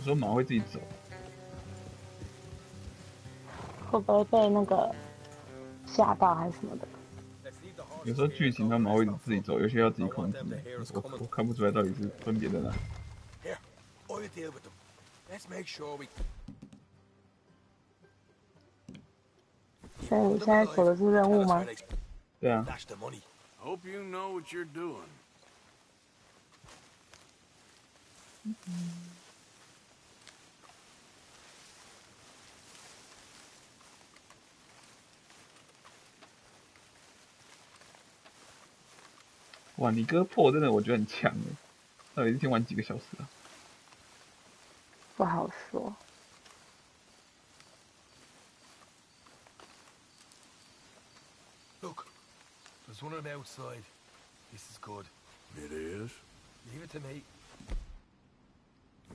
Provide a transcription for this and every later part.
时候马会自己走，会不会被那个吓到还是什么的？有时候剧情它马会自己走，有些要自己控制。我看不出来到底是分别在哪里。Here, I'll deal with them. Let's make sure we. 所以你现在走的是任务吗？对啊。Dash the money. Hope you know what you're doing. 哇，你哥破真的我觉得很强哎，到底一天玩几个小时啊？不好说。Look, there's one on the outside. This is good. It is? Leave it to me.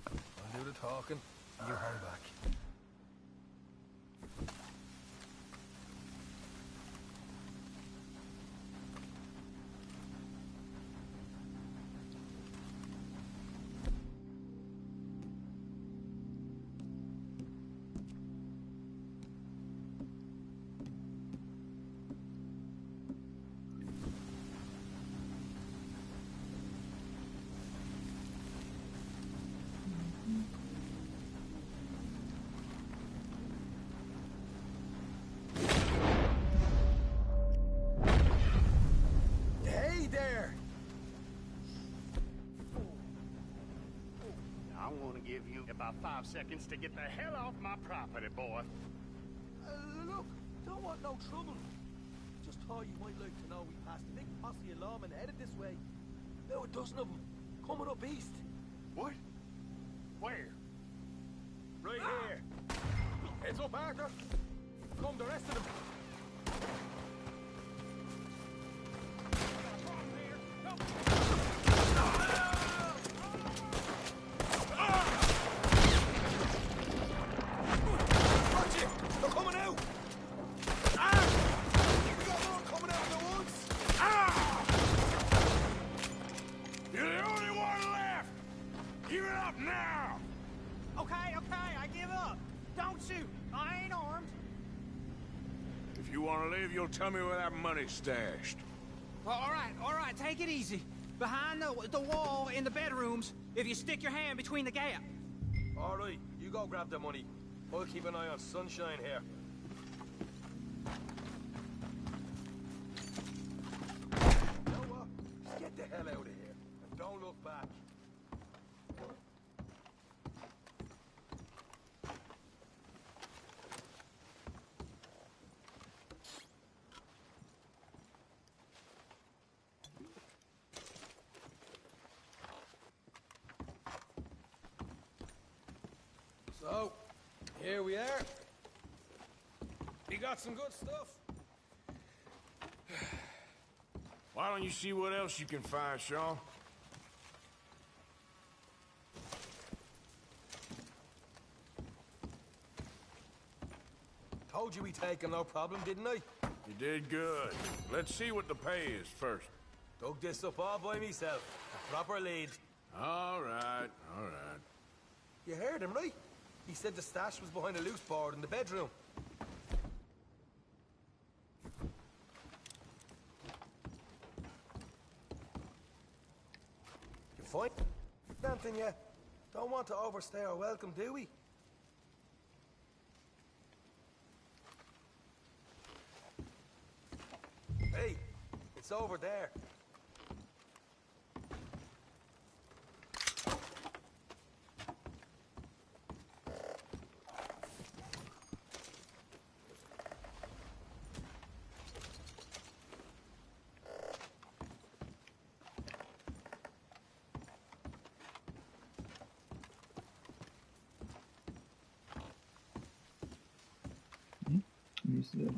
I'll do the talking. You hang back. Hey there! I want to give you about 5 seconds to get the hell off my property, boy. Look, don't want no trouble. Just thought you might like to know we passed a big posse of lawmen headed this way. About a dozen of them, coming up east. What? Where? Right here. Heads up, Arthur. Come the rest of them. Watch it! They're coming out! We got more coming out of the woods! You're the only one left! Give it up now! Okay, I give up. Don't shoot. I ain't armed. If you want to live, you'll tell me where that money's stashed. Well, all right, take it easy. Behind the wall in the bedrooms, if you stick your hand between the gap. All right, you go grab the money. I'll keep an eye on Sunshine here. You know what? Just get the hell out of here. And don't look back. So, here we are. We got some good stuff. Why don't you see what else you can find, Sean? Told you we take him, no problem, didn't I? You did good. Let's see what the pay is first. Dug this up all by myself. A proper lead. All right, all right. You heard him, right? He said the stash was behind a loose board in the bedroom. You find anything yet? Don't want to overstay our welcome, do we? Hey, it's over there.女死人。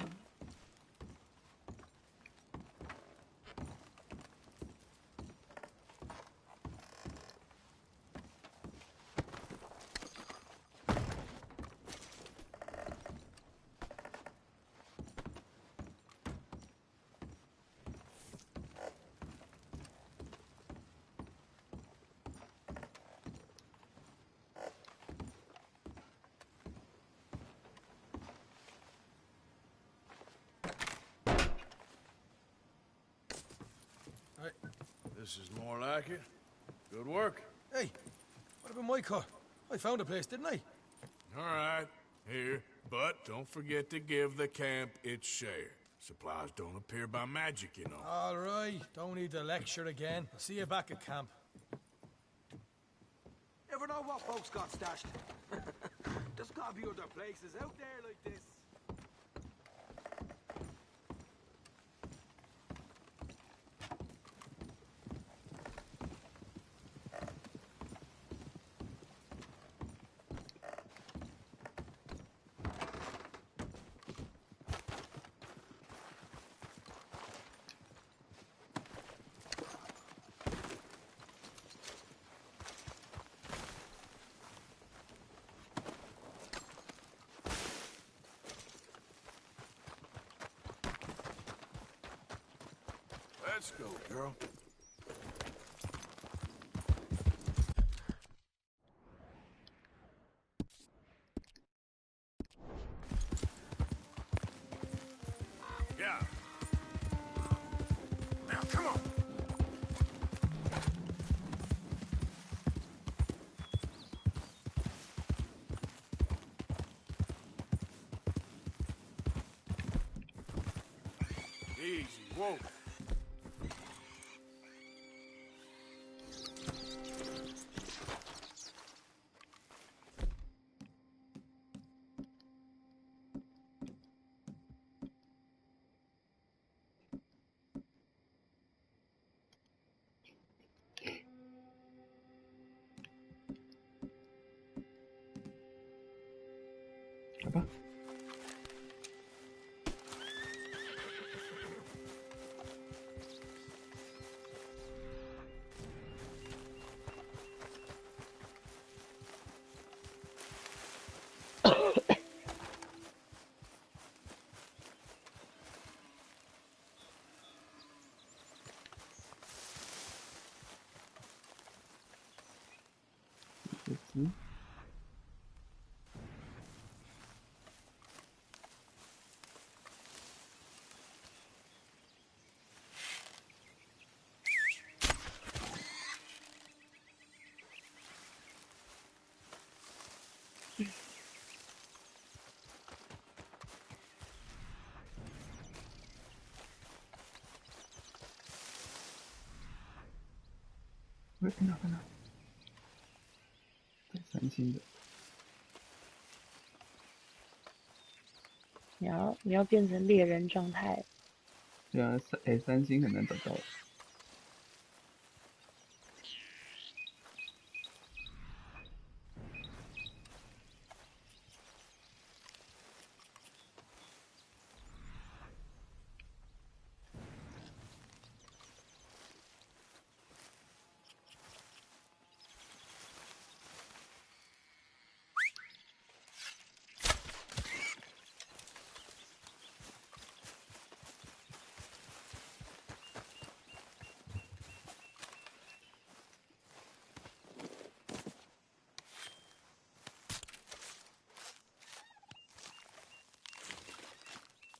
This is more like it. Good work. Hey, what about my car? I found a place, didn't I? All right, here. But don't forget to give the camp its share. Supplies don't appear by magic, you know. All right, don't need the lecture again. I'll see you back at camp. Never know what folks got stashed. There's gotta be other places out there like this. Let's go, girl. Yeah. Now, come on. Easy, whoa. Apa? Sim.看到，对，三星的。你要变成猎人状态。对啊，三星很难找到。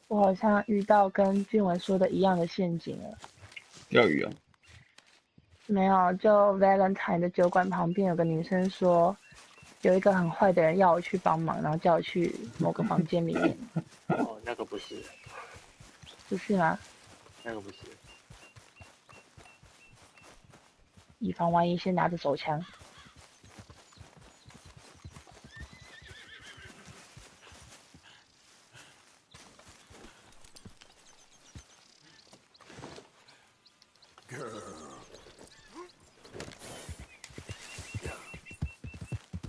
我好像遇到跟俊文说的一样的陷阱了。钓鱼啊？没有，就 Valentine 的酒馆旁边有个女生说，有一个很坏的人要我去帮忙，然后叫我去某个房间里面。哦，那个不是。不是吗？那个不是。以防万一，先拿着手枪。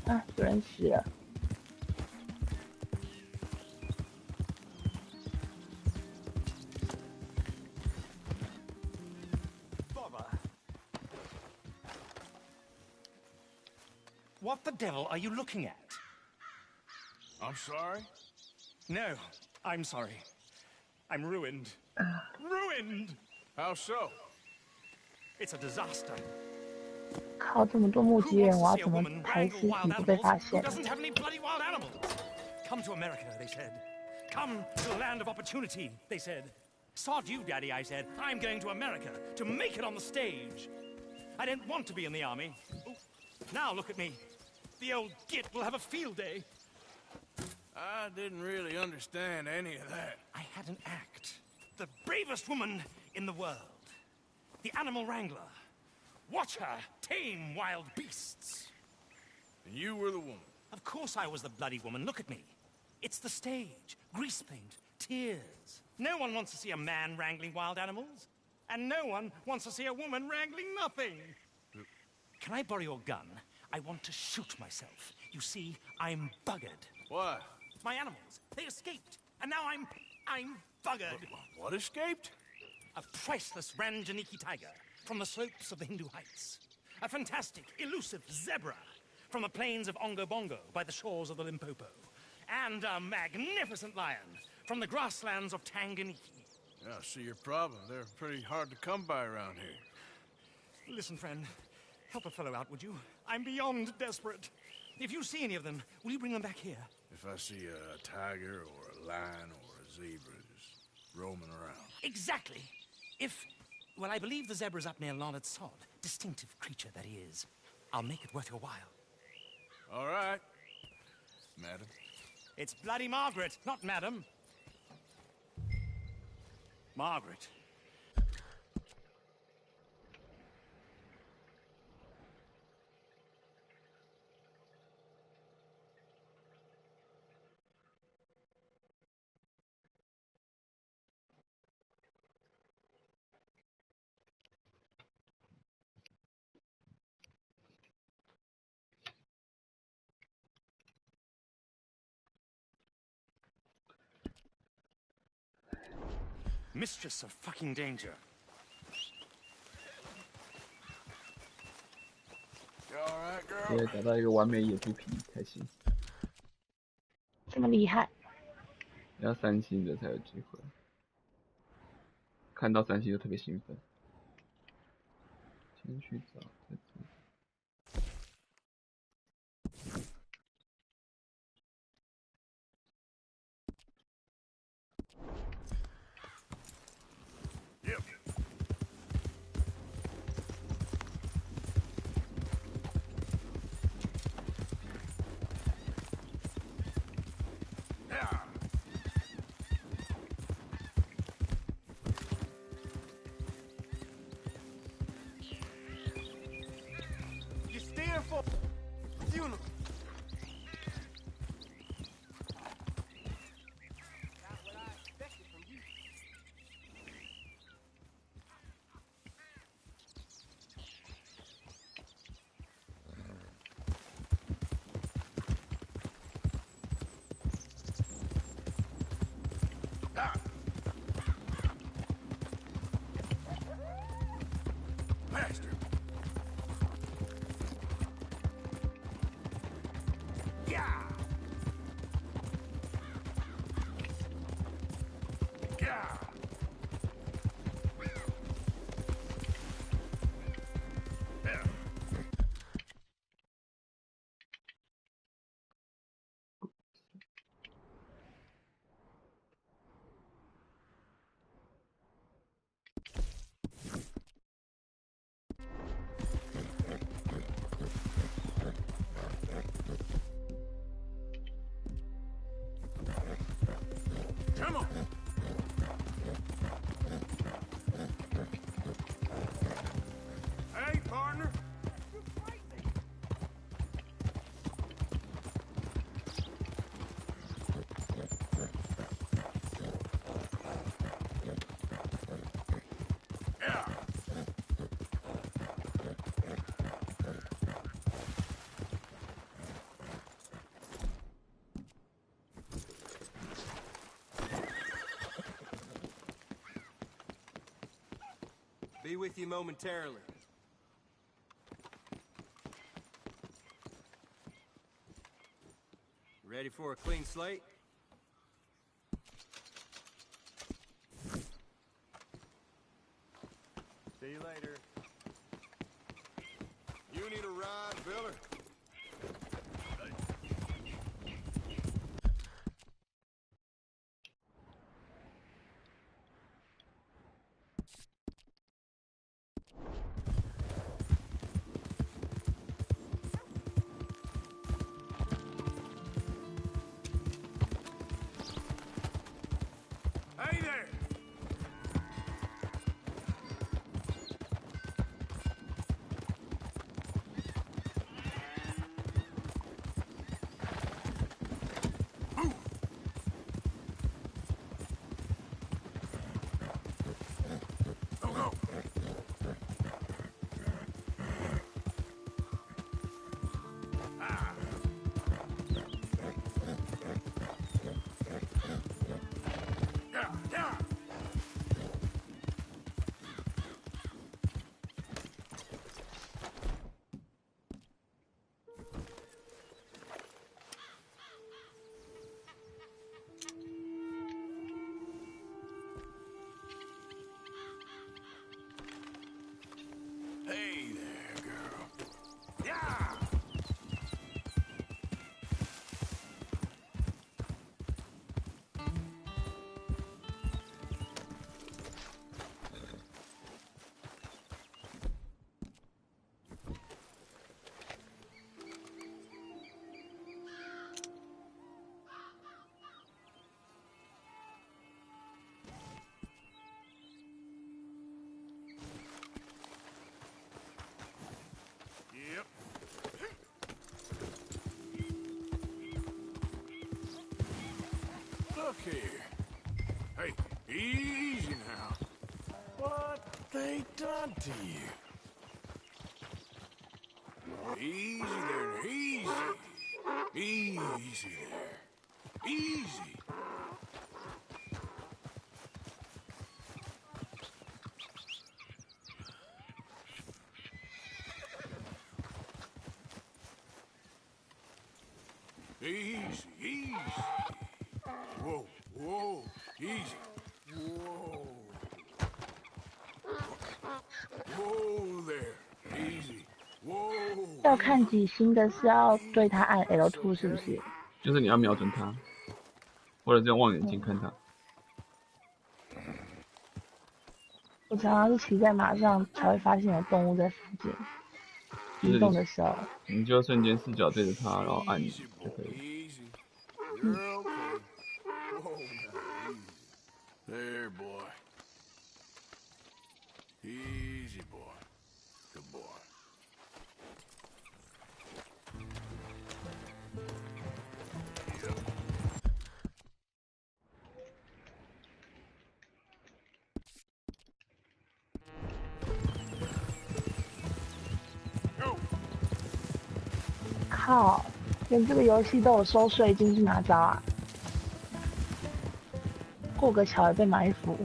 啊，有人死了。What the devil are you looking at? I'm sorry? No, I'm sorry. I'm ruined. Ruined! How so? It's a disaster. 靠，这么多目击 Who 人， wants 我 to 要 see a 怎么 woman 排 wrangle 尸 wild 体不被发 animals? Who 现？ doesn't have any bloody wild animals? Come to America, they said. Come to the land of opportunity, they said. Sod you, Daddy, I said. I'm going to America to make it on the stage. I didn't want to be in the army. Ooh. Now look at me. The old git will have a field day. I didn't really understand any of that. I had an act. The bravest woman in the world. The animal wrangler. Watch her tame wild beasts. And you were the woman. Of course I was the bloody woman. Look at me. It's the stage. Grease paint. Tears. No one wants to see a man wrangling wild animals. And no one wants to see a woman wrangling nothing. Can I borrow your gun? I want to shoot myself. You see, I'm buggered. Why? My animals, they escaped. And now I'm buggered. What escaped? A priceless Ranjaniki tiger from the slopes of the Hindu Heights. A fantastic, elusive zebra from the plains of Ongo Bongo by the shores of the Limpopo. And a magnificent lion from the grasslands of Tanganyika. Yeah, I see your problem. They're pretty hard to come by around here. Listen, friend, help a fellow out, would you? I'm beyond desperate. If you see any of them, will you bring them back here? If I see a tiger or a lion or a zebra just roaming around. Exactly. Well, I believe the zebra's up near Larned Sod. Distinctive creature that he is. I'll make it worth your while. All right, madam. It's bloody Margaret, not madam. Margaret. Mistress of fucking danger. You all right, girl? 对，找到一个完美野猪皮，开心。这么厉害，要3星的才有机会。看到3星就特别兴奋。先去找这只。Yep. Yeah. You stand for funeral. Not what I expected from you. Ah. Bastard. Yeah. Yeah. Yeah. Come on. Hey, partner. Yeah. Be with you momentarily. Ready for a clean slate? See you later. You need a ride, Biller? here. Hey, easy now. What they done to you? Easy there, easy. Easy there. Easy. Easy, easy. Whoa, whoa, easy. Whoa. Whoa there, easy. Whoa. 要看几星的是要对他按 L2 是不是？就是你要瞄准它，或者是用望远镜看它。我常常是骑在马上才会发现有动物在附近，移动的时候。你就瞬间视角对着它，然后按就可以。Easy. You're okay. Whoa, now, easy. There, boy. Easy, boy. Good boy. Yep. 靠，连这个游戏都有收税金是哪招啊？过个桥也被埋伏。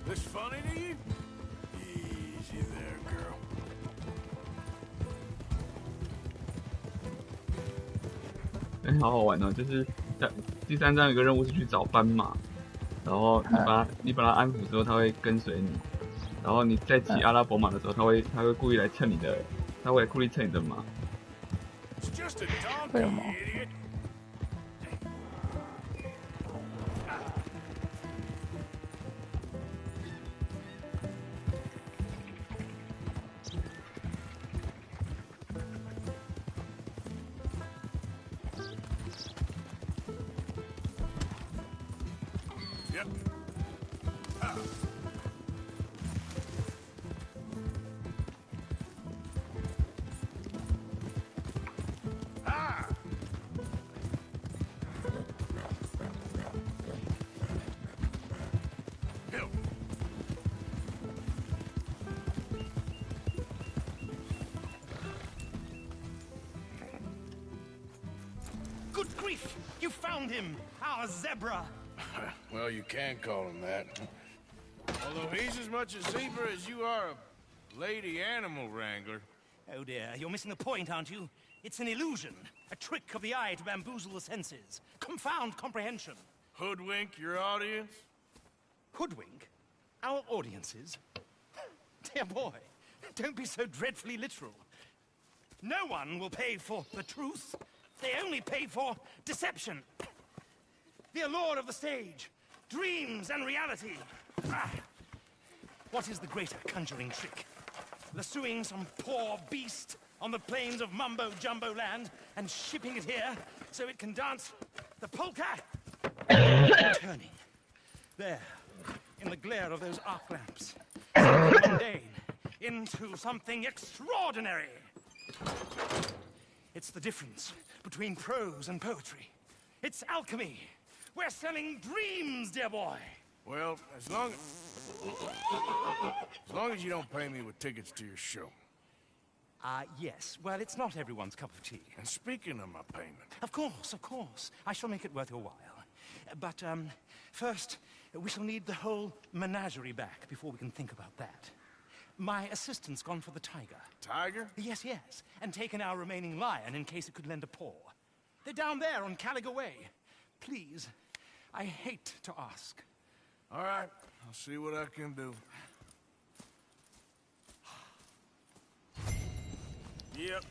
This funny to you? Easy there, girl. 好好玩哦！就是在第3章有个任务是去找斑马，然后你把它安抚之后，它会跟随你。然后你在骑阿拉伯马的时候，它会故意来蹭你的，它会故意蹭你的马。为什么？ Yep. Good grief! You found him! Our zebra! Well, you can call him that. Although he's as much a zebra as you are a lady animal wrangler. Oh dear, you're missing the point, aren't you? It's an illusion. A trick of the eye to bamboozle the senses. Confound comprehension. Hoodwink your audience? Hoodwink? Our audiences? Dear boy, don't be so dreadfully literal. No one will pay for the truth. They only pay for deception. The allure of the stage, dreams and reality. What is the greater conjuring trick? Lassoing some poor beast on the plains of mumbo-jumbo land and shipping it here so it can dance the polka? Turning. There, in the glare of those arc lamps, something mundane into something extraordinary. It's the difference between prose and poetry. It's alchemy. We're selling dreams, dear boy. Well, as long as you don't pay me with tickets to your show. Yes. Well, it's not everyone's cup of tea. And speaking of my payment... Of course. I shall make it worth your while. But, first, we shall need the whole menagerie back before we can think about that. My assistant's gone for the tiger. Tiger? Yes. And taken our remaining lion in case it could lend a paw. They're down there on Caliga Way. Please, I hate to ask. All right, I'll see what I can do. Yep.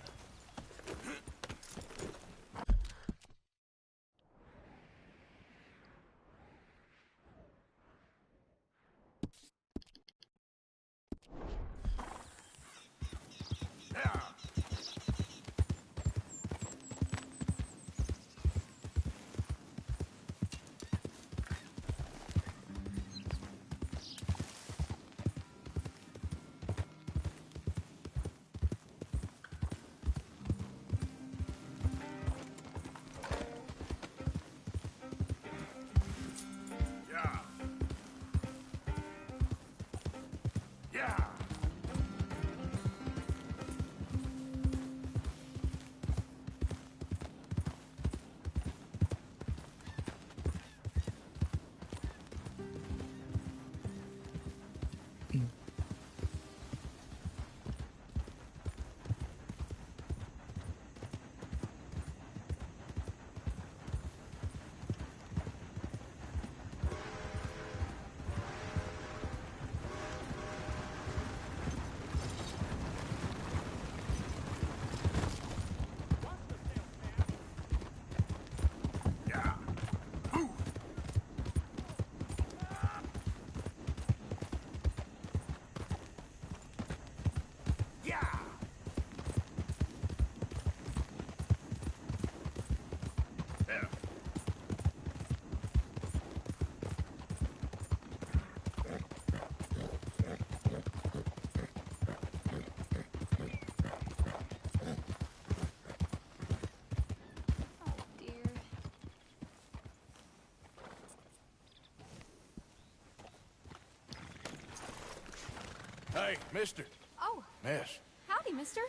Hey, mister. Oh. Miss. Howdy, mister.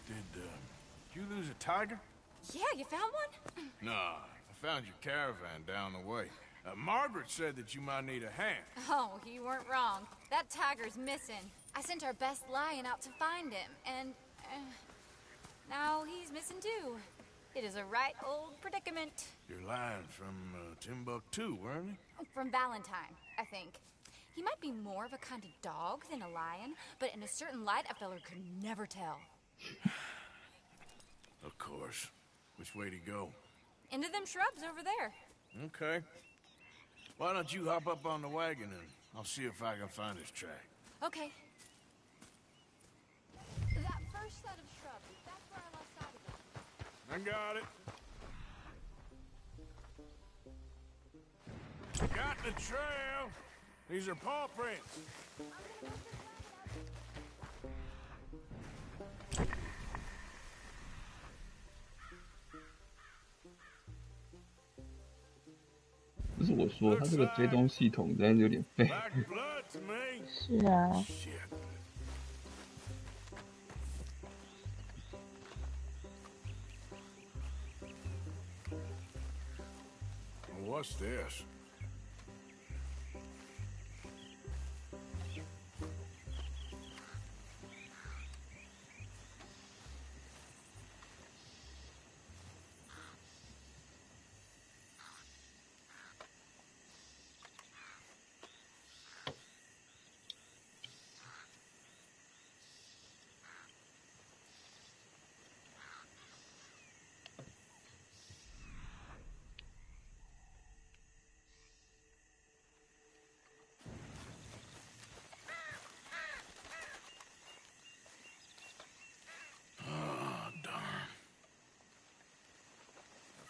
Did you lose a tiger? Yeah, you found one? Nah, I found your caravan down the way. Margaret said that you might need a hand. Oh, you weren't wrong. That tiger's missing. I sent our best lion out to find him, and now he's missing too. It is a right old predicament. Your lion from Timbuktu, weren't he? From Valentine, I think. He might be more of a kind of dog than a lion, but in a certain light, a feller could never tell. Of course. Which way to go? Into them shrubs over there. Okay. Why don't you hop up on the wagon and I'll see if I can find his track. Okay. That first set of shrubs, that's where I lost sight of him. I got it. Got the trail. These are paw prints.不是我说，它这个追踪系统真的有点废。是啊。What's this?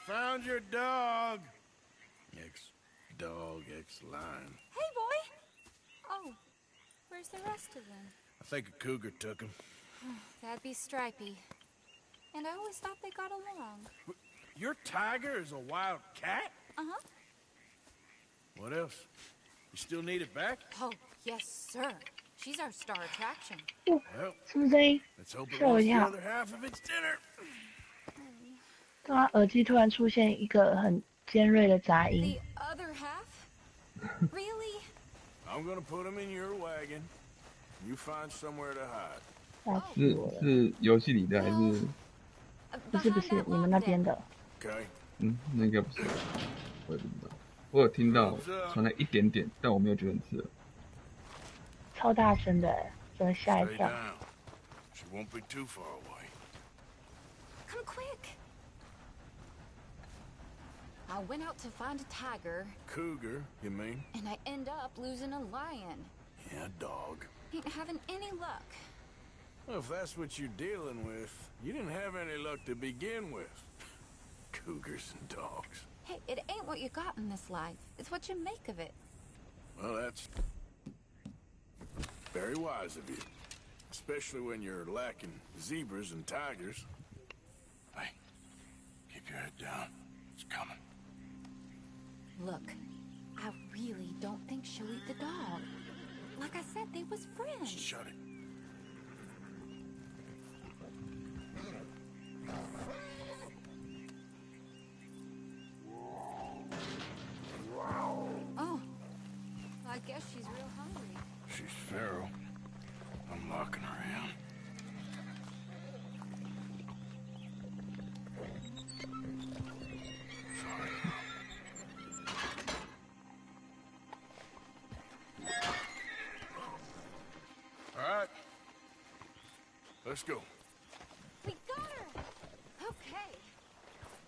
Found your dog. Ex-dog, ex-lion. Hey, boy! Oh, where's the rest of them? I think a cougar took him. That'd be Stripey. And I always thought they got along. Your tiger is a wild cat? Uh-huh. What else? You still need it back? Oh, yes, sir. She's our star attraction. Well, 什么声音？ let's hope it 吓我 wants 一 the 跳。 other half of its dinner. 刚刚耳机突然出现一个很尖锐的杂音。 The other half? Really? I'm gonna put him in your wagon. You find somewhere to hide. 吓死是我了！是游戏里的还是？不是不是，你们那边的。 Okay. 那应该不是，我也不知道。我有听到传来一点点，但我没有觉得很刺耳。超大声的，真的吓一 Stay 跳。 down. She won't be too far away. Come quick. I went out to find a tiger, Cougar, you mean? and I end up losing a lion. Yeah, dog. Ain't having any luck. Well, if that's what you're dealing with, you didn't have any luck to begin with. Cougars and dogs. Hey, it ain't what you got in this life. It's what you make of it. Well, that's very wise of you. Especially when you're lacking zebras and tigers. Hey, keep your head down. It's coming. Look, I really don't think she'll eat the dog. Like I said, they was friends. Shut it. Oh, I guess she's real hungry. She's feral. I'm locking her in. Sorry. All right. Let's go. We got her! Okay.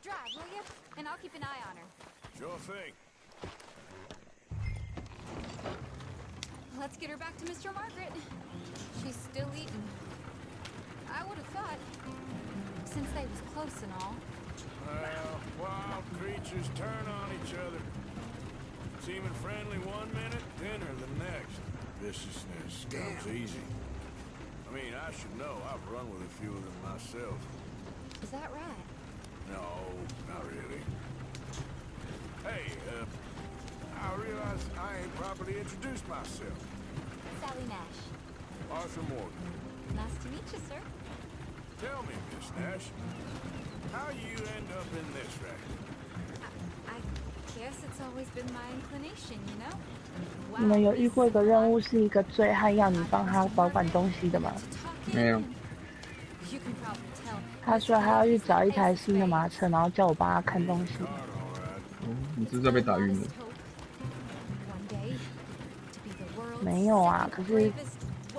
Drive, will you? And I'll keep an eye on her. Sure thing. Let's get her back to Mr. Margaret. She's still eating. I would have thought, since they was close and all. Well, wild creatures turn on each other. Seeming friendly one minute, dinner the next. Viciousness comes easy. I mean, I should know. I've run with a few of them myself. Is that right? No, not really. Hey, I realize I ain't properly introduced myself. Sally Nash. Arthur Morgan. Nice to meet you, sir. Tell me, Miss Nash, how you end up in this racket? I guess it's always been my inclination, you know? 你们有遇过一个任务是一个醉汉要你帮他保管东西的吗？没有。 You can probably tell. 他说他要去找一台新的马车，然后叫我帮他看东西。你是不是被打晕了？没有啊，可是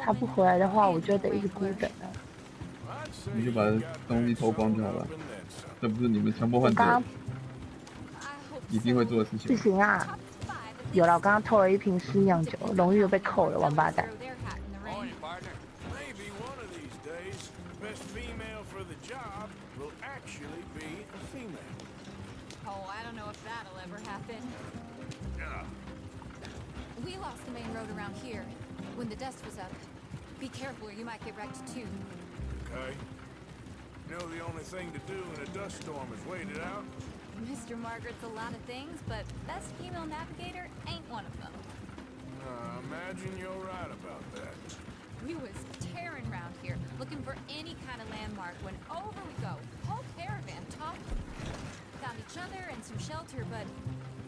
他不回来的话，我就得一直孤等了。你就把东西偷光就好了，这不是你们强迫患者一定会做的事情。不行啊！有了，我刚刚偷了一瓶湿酿酒，荣誉又被扣了，王八蛋。 Maybe one of these days, best female for the job will actually be a female. Oh, I don't know if that'll ever happen. Yeah. We lost the main road around here when the dust was up. Be careful or you might get wrecked too. Okay. You know the only thing to do in a dust storm is wait it out? Mr. Margaret's a lot of things, but best female navigator ain't one of them. Imagine you're right about that. We was tearing around here, looking for any kind of landmark when over we go. Whole caravan topped. Found each other and some shelter, but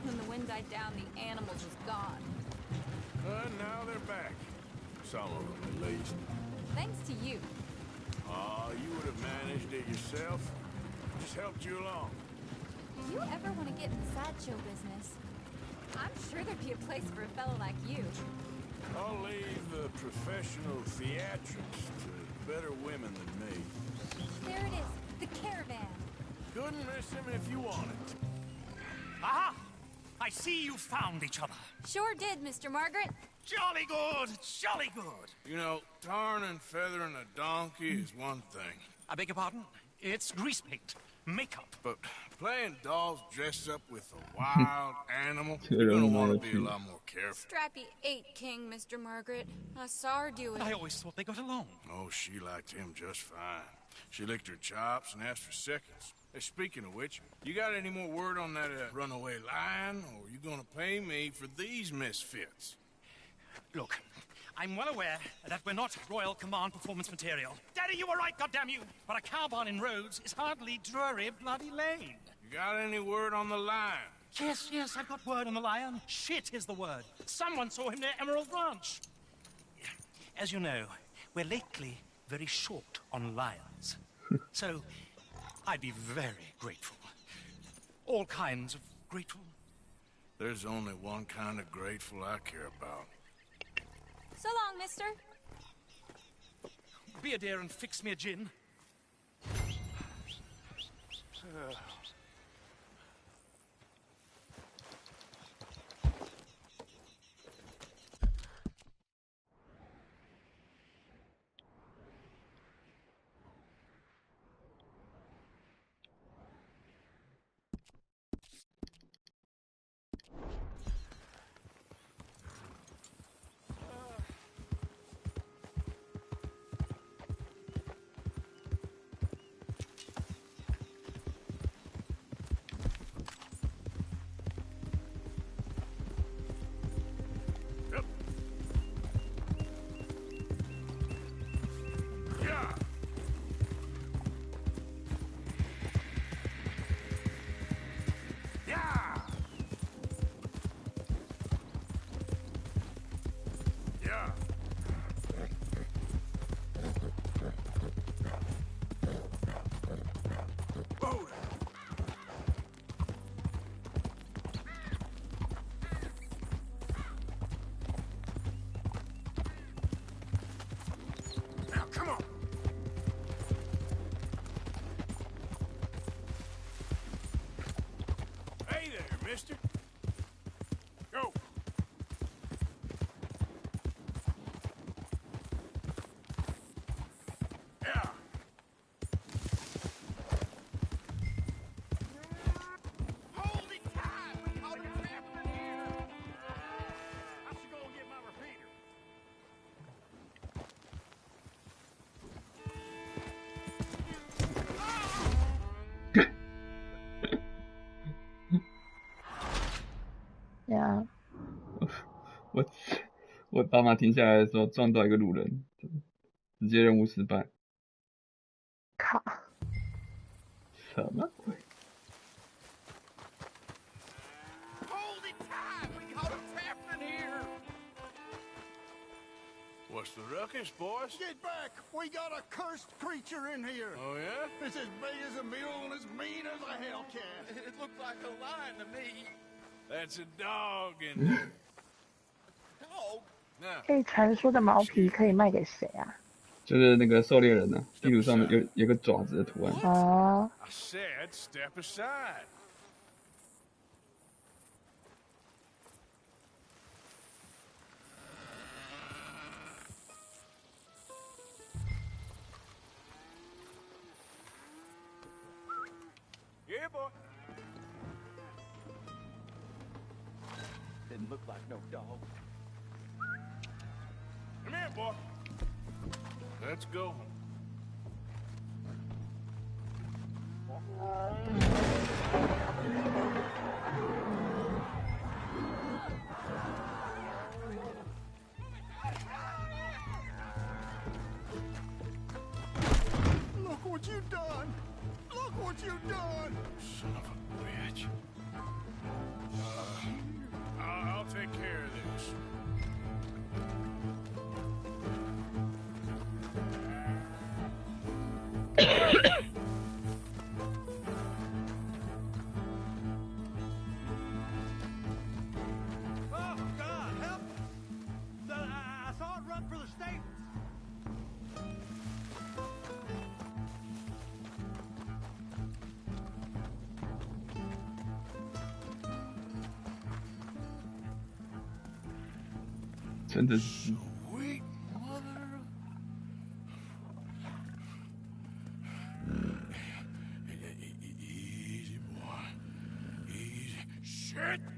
when the wind died down, the animals was gone. Now they're back. Some of them, at least. Thanks to you. You would have managed it yourself. Just helped you along. If you ever want to get in the sideshow business, I'm sure there'd be a place for a fellow like you. I'll leave the professional theatrics to better women than me. There it is, the caravan. Couldn't miss him if you wanted. Aha! I see you found each other. Sure did, Mr. Margaret. Jolly good, jolly good. You know, tarring and feathering a donkey is one thing. I beg your pardon? It's grease paint, makeup. But playing dolls dressed up with a wild animal, you're gonna want to be a lot more careful. Strappy ate King, Mr. Margaret. I saw her do it. I always thought they got along. Oh, she liked him just fine. She licked her chops and asked for seconds. Hey, speaking of which, you got any more word on that runaway lion, or are you gonna pay me for these misfits? Look, I'm well aware that we're not Royal Command performance material. Daddy, you were right, goddammit you! But a cow barn in Rhodes is hardly Drury Bloody Lane. You got any word on the lion? Yes, I've got word on the lion. Shit is the word. Someone saw him near Emerald Ranch. As you know, we're lately very short on lions. So, I'd be very grateful. All kinds of grateful. There's only one kind of grateful I care about. So long, mister. Be a dear and fix me a gin. Mister? Go! Yeah! Hold it tight! We caught him trapping here! I should go and get my repeater. Yeah. 我宝马停下来的时候撞到一个路人，直接任务失败。靠！什么鬼？ Hold it tight! We caught him trapping here! What's the ruckus, boys? Get back! We got a cursed creature in here! Oh, yeah? It's as big as a mule and as mean as a hellcat! It looked like a lion to me. That's a dog in there. Dog? Now, 这传说的毛皮可以卖给谁啊？就是那个狩猎人呢、地图上面有个爪子的图案。哦， I said step aside. Yeah, boy. Didn't look like no dog. Come here, boy. Let's go. Look what you done! Look what you done! Son of a bitch. I'll take care of this. Oh, God, help! I saw it run for the stables. "真的是 Sweet mother. Easy, boy. Easy. Shit! "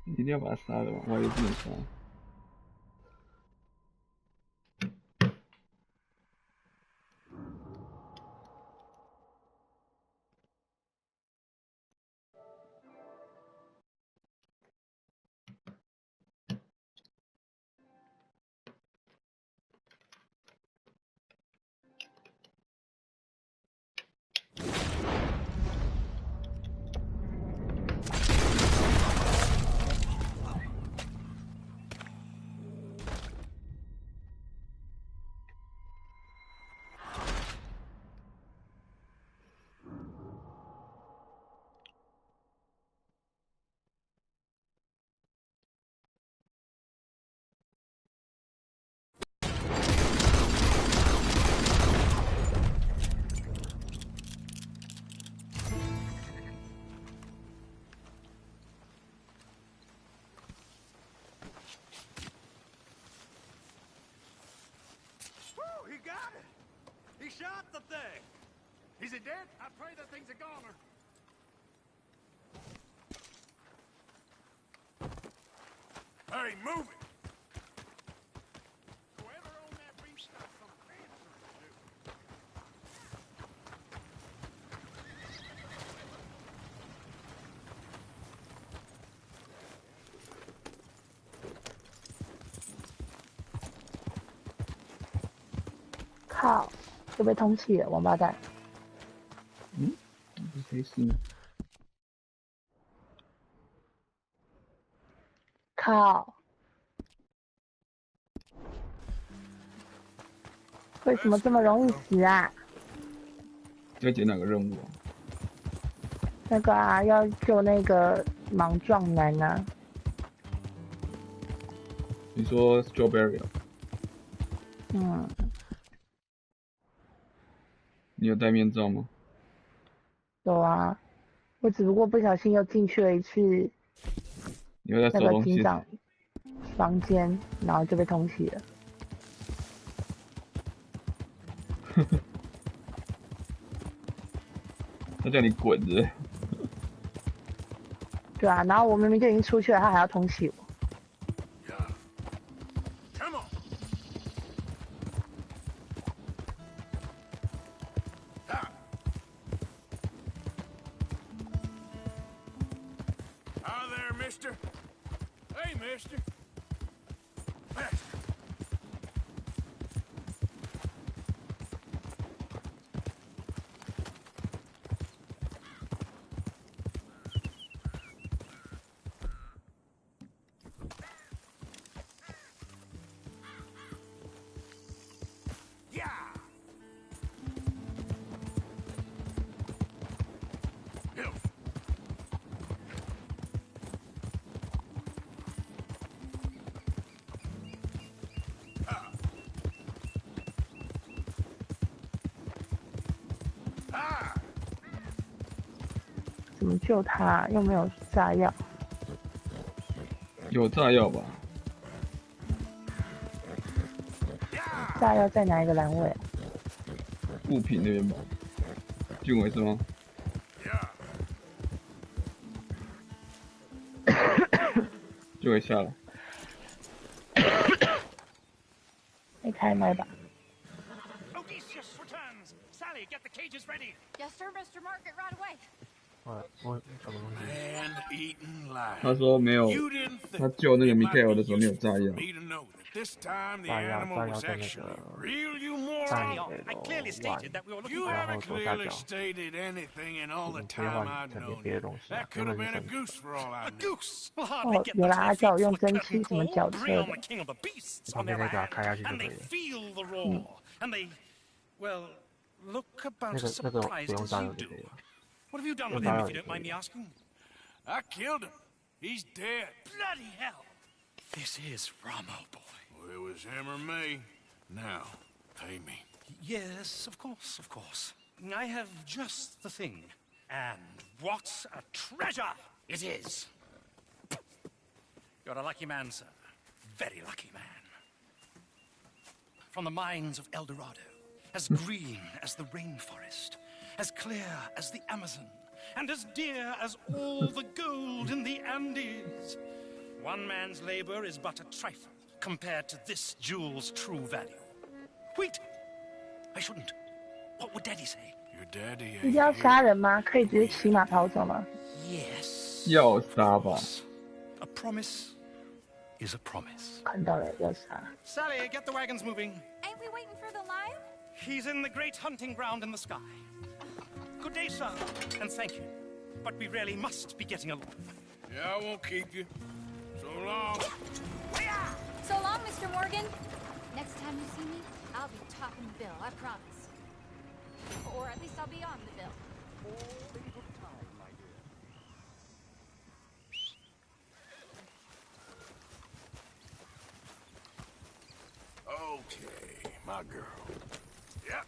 一定要把他杀了吗？我还以为不能杀。shot the thing. Is it dead? I pray that thing's a goner. Hey, move it! Whoever owned that beast got some answering to do.靠，就被通缉了，王八蛋！嗯，这谁死呢？靠！为什么这么容易死啊？要解哪个任务啊？那个啊，要救那个莽撞男啊！你说 Strawberry 啊？嗯，你有戴面罩吗？有啊，我只不过不小心又进去了一次你会在那个收东西？警长房间，然后就被通缉了。他叫你滚着。对啊，然后我明明就已经出去了，他还要通缉我。Come on. Hi there, mister. Hey, mister. Master. Yeah. Hill. 怎么救他？又没有炸药。有炸药吧？炸药在哪一个栏位啊？物品那边吧。俊伟是吗？俊伟下了。你开麦吧。 Odysseus returns. Sally, get the cages ready. Yes, sir, Mr. Market, right away. 我什么东西？ And eaten live. 他说没有， You didn't 他 think 救那个 it 米 might 凯尔 be 的时候没有 useful 炸 for 药。 me to know that this time the 炸药 animal 炸药 was 在那 actually 个 real, you 站 moron. 给 I clearly stated that we were looking You for... 然后 haven't 左下 clearly 角 stated anything in all the 请切 time 换 I've 成 known 别的 you. 东西啊， That 原 could have 本 been 是 a 什么？ goose for all I A knew. goose will hardly 哦， get 原 them 来 to 他 their 叫我 feet 用 till a 蒸 curtain 汽什么 call. 绞 Bring 车 on 的 the。king of the beasts 旁 on 边 their 那个啊 hand, 开下去就 and 可 they 以了。 feel the roar, and they, well, look 那 about 个 as 那个不 surprised 用 as 炸 you 药就 do. 可以了。 What have you done 用 with 炸 him, 药 if 也 you don't 可 mind 以 me 了。 asking? I killed him. He's dead. Bloody hell! This is Ramo, boy. Well, it was him or me. Now, pay me. Yes, of course, of course. I have just the thing. And what a treasure it is! You're a lucky man, sir. Very lucky man. From the mines of El Dorado, as green as the rainforest, as clear as the Amazon, and as dear as all the gold in the Andes. One man's labor is but a trifle compared to this jewel's true value. Wait! I shouldn't. What would Daddy say? Your daddy 一定要 ain't 杀 here. 人吗？可以直接骑马跑走吗？ Yes. 要杀吧？ A promise is a promise. 看到了，要杀。 Sally, get the wagons moving. Ain't we waiting for the lion? He's in the great hunting ground in the sky. Good day, sir, and thank you. But we really must be getting along. Yeah, I won't keep you. So long. So long, Mr. Morgan. Next time you see me, I'll be topping the bill, I promise. Or at least I'll be on the bill. Okay, my girl. Yep.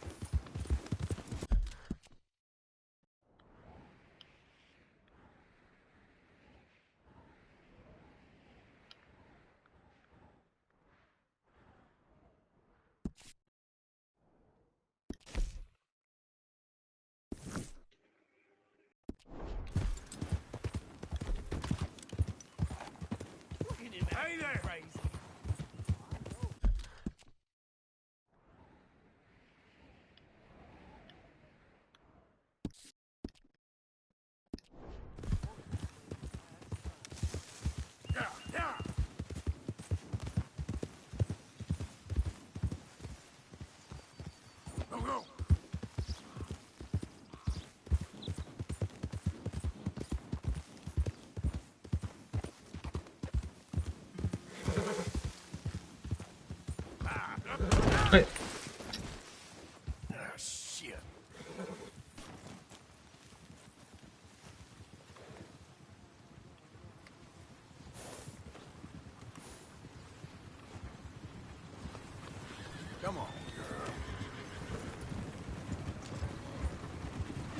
Come on, girl.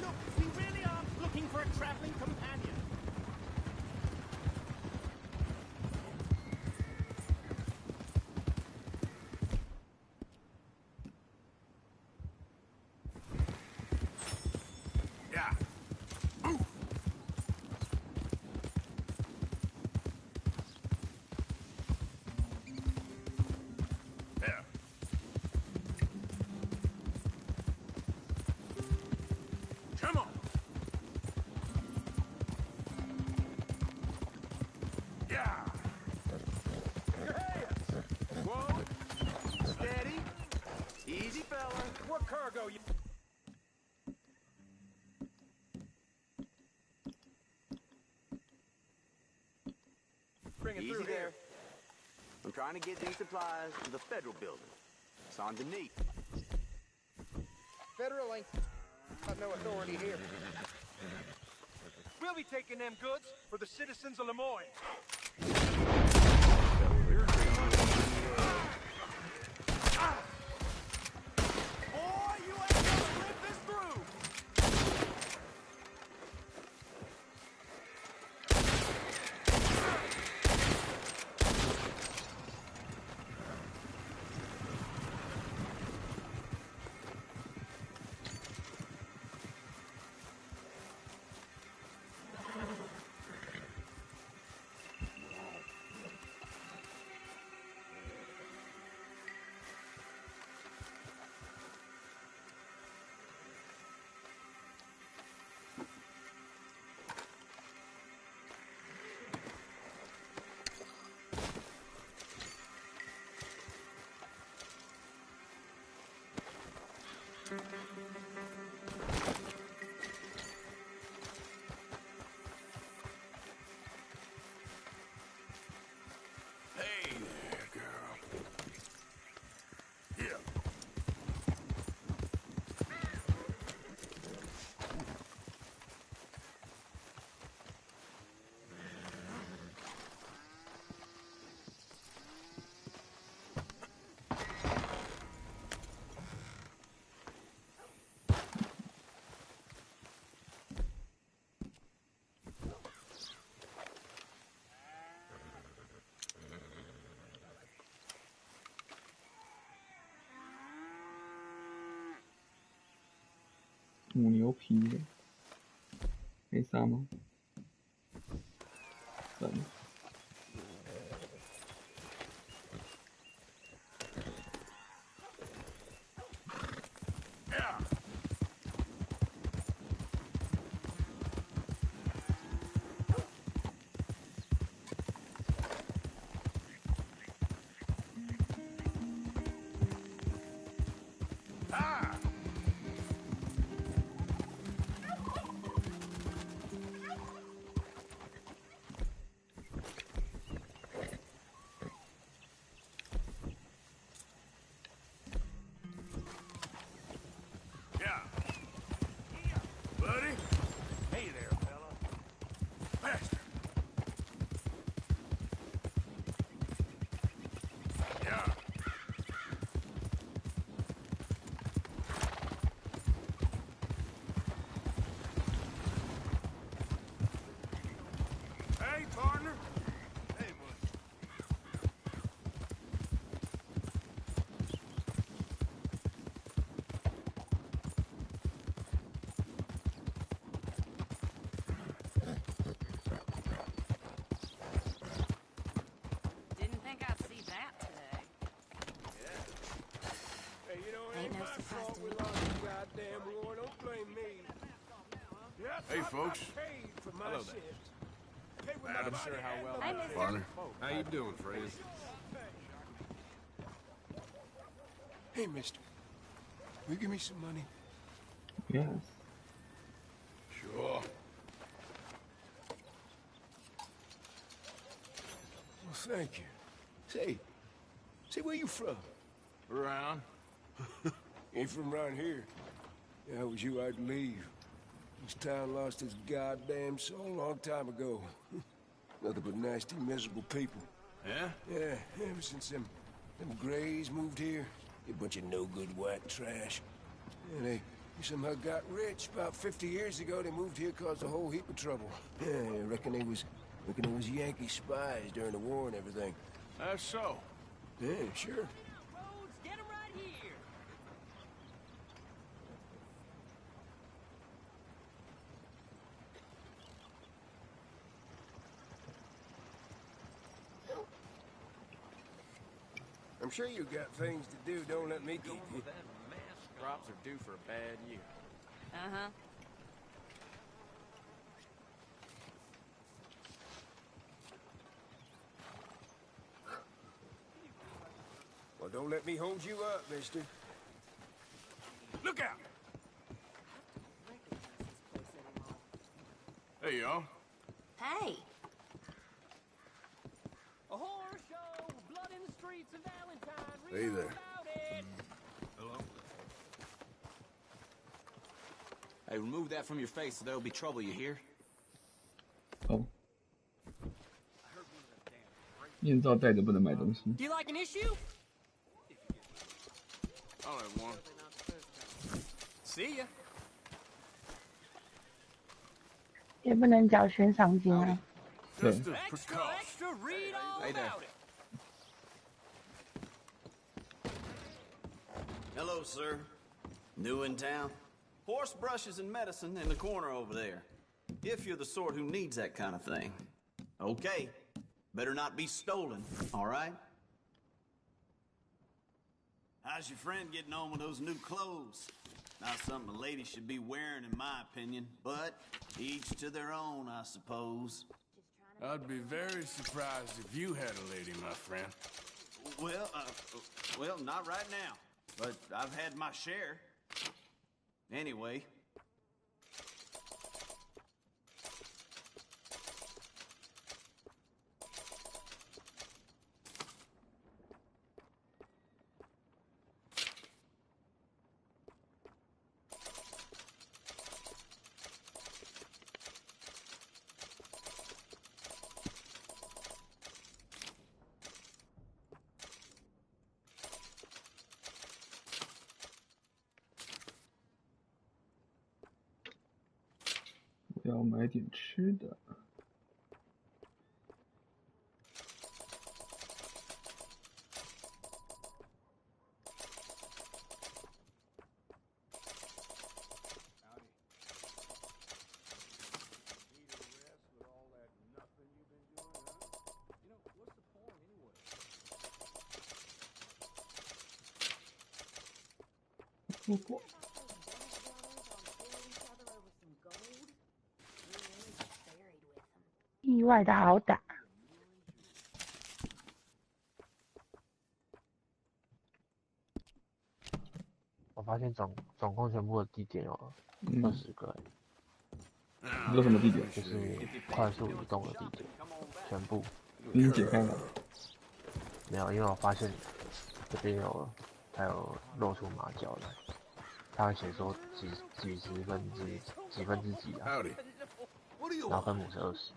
Look, we really are looking for a traveling companion. Yeah. Move. There. Come on. Yeah. Whoa. Steady. Easy, fella. What cargo you... Bring it Easy through there. here. I'm trying to get these supplies to the federal building. It's on the knee. Federal ain't got no authority here. We'll be taking them goods for the citizens of Lemoyne. Boy, you ain't gonna live this through! Hey there, girl. Yeah.母牛皮的，可以杀吗？算了。Yeah. Ah! Yeah. Buddy? Hey there, fella. Faster. Yeah. Hey, partner. Hey, bud. Didn't think I'd see that today. Hey, you know, it Ain't ain't no my surprise fault to we me. lost the goddamn war. Don't blame me. Yes, Hey, I folks. paid for my Hello there. shift. Paid with Adam. my Sure body how and well my I brain. know. Partner. How you doing, Fraser? Hey, mister. Will you give me some money? Yes. Sure. Well, thank you. Say, where you from? Around. Ain't from around here. If I was you, I'd leave. This town lost its goddamn soul a long time ago. Nothing but nasty, miserable people. Yeah? Yeah, ever since them Grays moved here, You bunch of no-good white trash. Yeah, they somehow got rich. About 50 years ago, they moved here, caused a whole heap of trouble. Yeah, I reckon they was Yankee spies during the war and everything. That's so. Yeah, sure. Roads, get 'em right here. I'm sure you got things to do. Don't let me keep you. Crops are due for a bad year. Uh-huh. Well, don't let me hold you up, mister. Look out! Hey, y'all. Hey. A horror show, blood in the streets of Valentine. Read Hey all there. about it. Hello? Hey, remove that from your face or there'll be trouble, you hear? 哦，面罩戴着不能买东西。 Do you like an issue? I'll have one. See ya. 也不能缴悬赏金啊。 Just a Extra, precaution. extra, read all Hey there. about it. Hello, sir. New in town? Horse brushes and medicine in the corner over there. If you're the sort who needs that kind of thing. Okay. Better not be stolen, all right? How's your friend getting on with those new clothes? Not something a lady should be wearing, in my opinion, but each to their own, I suppose. I'd be very surprised if you had a lady, my friend. Well, not right now, but I've had my share. Anyway.我要买点吃的。不过。 意外的好打。我发现总共全部的地点有20个，你说什么地点？就是快速移动的地点，全部。已经解开了。没有，因为我发现这边还有露出马脚来，他会写说几分之几啊，然后分母是20。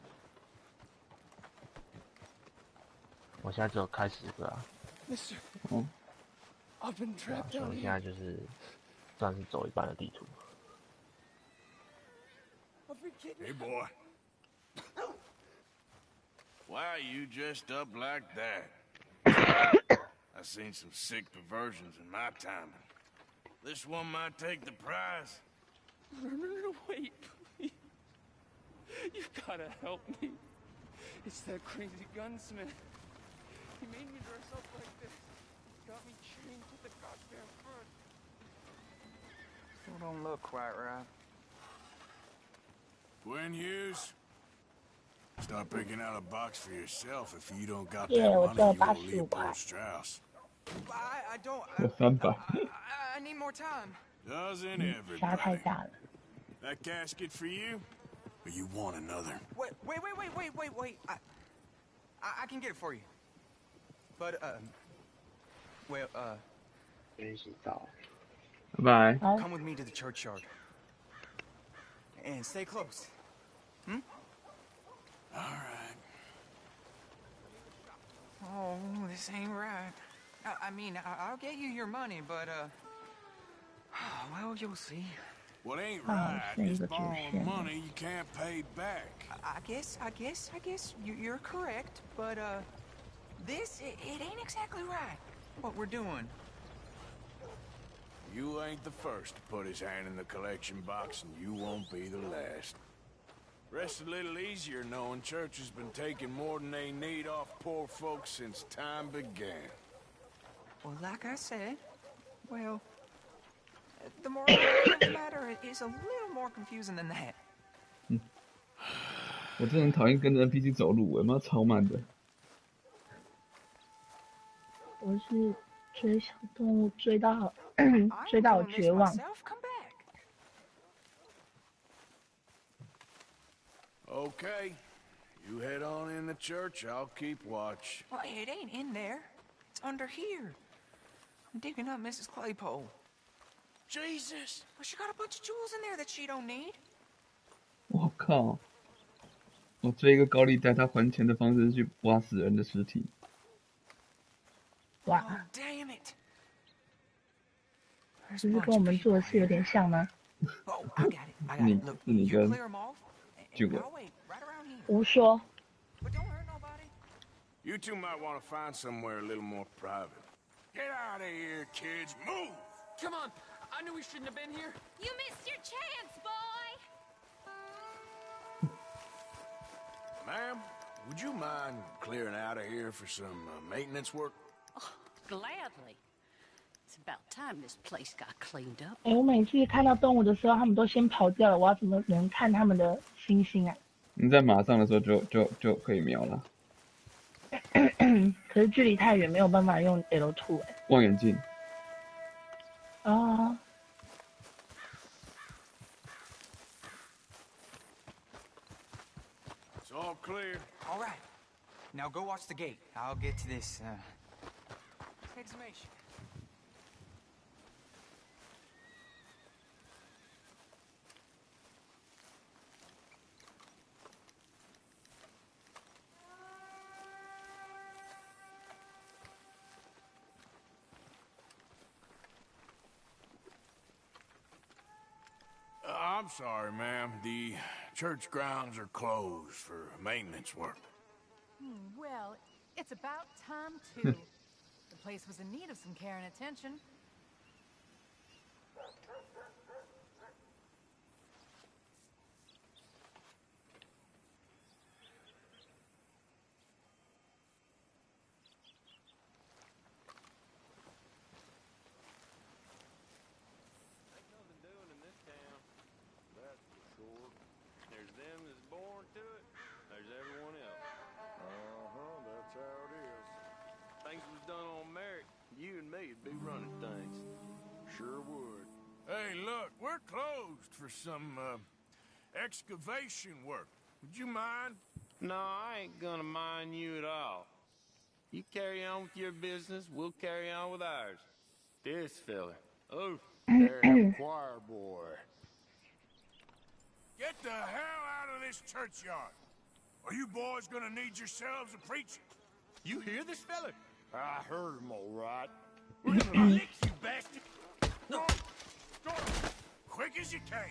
我现在只有开10个啊。哦。对啊，所以我现在就是算是走一半的地图。Hey, boy. Why are you dressed up like that? I've seen some sick perversions in my time. This one might take the prize. No, wait, please. You gotta help me. It's that crazy gunsmith. He made me dress up like this. Got me chained to the goddamn front. Still don't look quite right. Gwen Hughes, start picking out a box for yourself if you don't got Yeah, that what's money up, you owe Leopold Strauss. I don't. 我300。I need more time. Doesn't 杀太 everybody? 大了。 That casket for you, or you want another? Wait. I can get it for you. But well, 真洗澡。拜拜。 come with me to the churchyard. And stay close. Hmm? All right. Oh, this ain't right. I mean, I'll get you your money, but, well, you'll see. What ain't right is borrowing money you can't pay back. I guess you're correct, but, this, it ain't exactly right, what we're doing. You ain't the first to put his hand in the collection box, and you won't be the last. Rest a little easier knowing church has been taking more than they need off poor folks since time began. Well, like I said, well, the moral of the matter is a little more confusing than that. 我真的很讨厌跟着 NPC 走路，我妈超慢的。我是追小动物追到追到绝望。Okay, you head on in the church. I'll keep watch. Well, it ain't in there. It's under here. I'm digging up Mrs. Claypole. Jesus! Well, she got a bunch of jewels in there that she don't need. 我靠！我追一个高利贷，他还钱的方式是去挖死人的尸体。哇！ Oh, damn it! 不是跟我们做的事有点像吗？ Oh, I got it. I got it. Look, you clear them off. I'll wait right around here. 胡说。 But don't hurt nobody. You two might want to find somewhere a little more private. Get out of here, kids. Move! Come on. I knew we shouldn't have been here. You missed your chance, boy! Ma'am, would you mind clearing out of here for some maintenance work? Oh, gladly. It's about time this place got cleaned up. 我每次看到动物的时候，他们都先跑掉了，我要怎么能看他们的星星啊？你在马上的时候就可以瞄了。可是距离太远，没有办法用 L2 哎。望远镜。啊。It's all clear. All right. Now go watch the gate. I'll get to this, exhumation. I'm sorry, ma'am. The church grounds are closed for maintenance work. Well, it's about time, too. The place was in need of some care and attention. There's them that's born to it, there's everyone else. That's how it is. Things was done on merit, you and me'd be running things. Sure would. Hey, look, we're closed for some, excavation work. Would you mind? No, I ain't gonna mind you at all. You carry on with your business, we'll carry on with ours. This fella. Oh, there's a choir boy. Get the hell out of this churchyard! Are you boys gonna need yourselves a preacher? You hear this fella? I heard him all right. We're gonna lick you, bastard! No! Go! Quick as you can!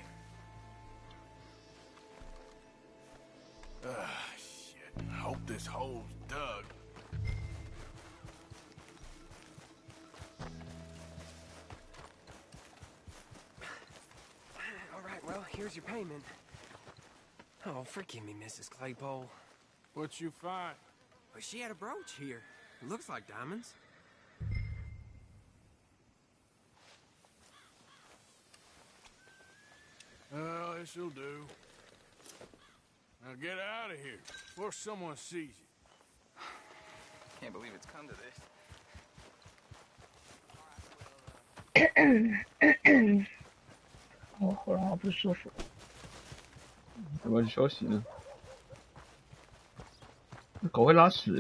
Shit. Hope this hole's dug. All right, well, here's your payment. Oh, forgive me, Mrs. Claypole. What'd you find? Well, she had a brooch here. It looks like diamonds. Well, this'll do. Now get out of here, before someone sees you. Can't believe it's come to this. 我喉咙好不舒服。要不要去休息呢？那狗会拉屎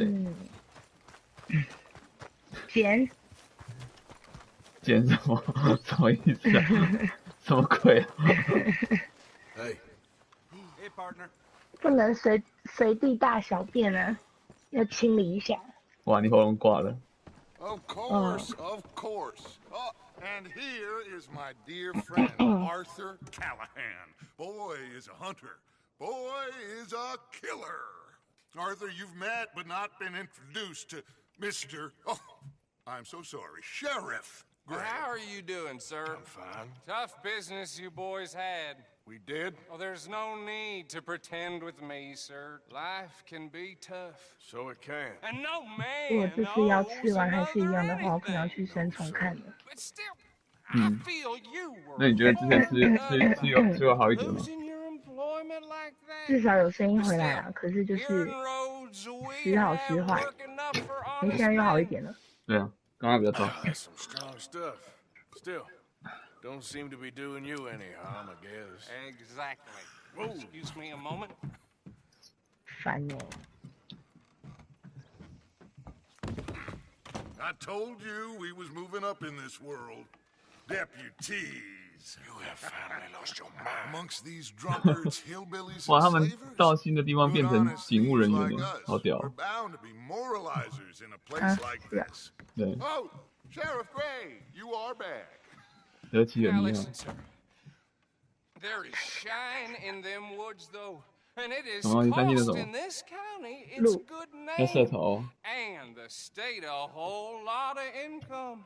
捡什么？什么意思啊？什么鬼啊？ Hey, partner. 不能随地大小便啊，要清理一下。哇，你喉咙挂了。Oh, Of course, of course. Oh, and here is my dear friend, Arthur Callahan. Boy is a hunter. Boy is a killer. Arthur, you've met but not been introduced to Mr. Oh, I'm so sorry, Sheriff Gray. How are you doing, sir? I'm fine. Tough business you boys had. We did? Oh, there's no need to pretend with me, sir. Life can be tough. So it can. And no 如果 man 这次要 knows 吃完还是一 another 样的话，我可能要 anything. 去生虫看了。 But still, I feel you 那你觉得之前 were 吃有好一点吗？ losing your employment like that. 至少有声音回来了，可是就是时好时坏，因为现在又好一点了。对啊，刚刚比较糟。 That's some strong stuff. Still, don't seem to be doing you any harm, I guess. Exactly. Excuse me a moment. 烦耶！ I told you we was moving up in this world. Deputies. You have finally lost your mind. Amongst these drunkards, hillbillies, 哇，他 and 们 slavers, 到新的地方变成警务人员 like 了， us, 好屌 we're！ bound to be moralizers in a place like this. 对， Oh, Sheriff Gray, you are back. 得其 Now 人意 listen, 啊！ sir. There is shine in them woods, though. And it is 什么？你担心的什 cost 么？ in this county its 路 good 要射 name. 头。 And the state a whole lot of income.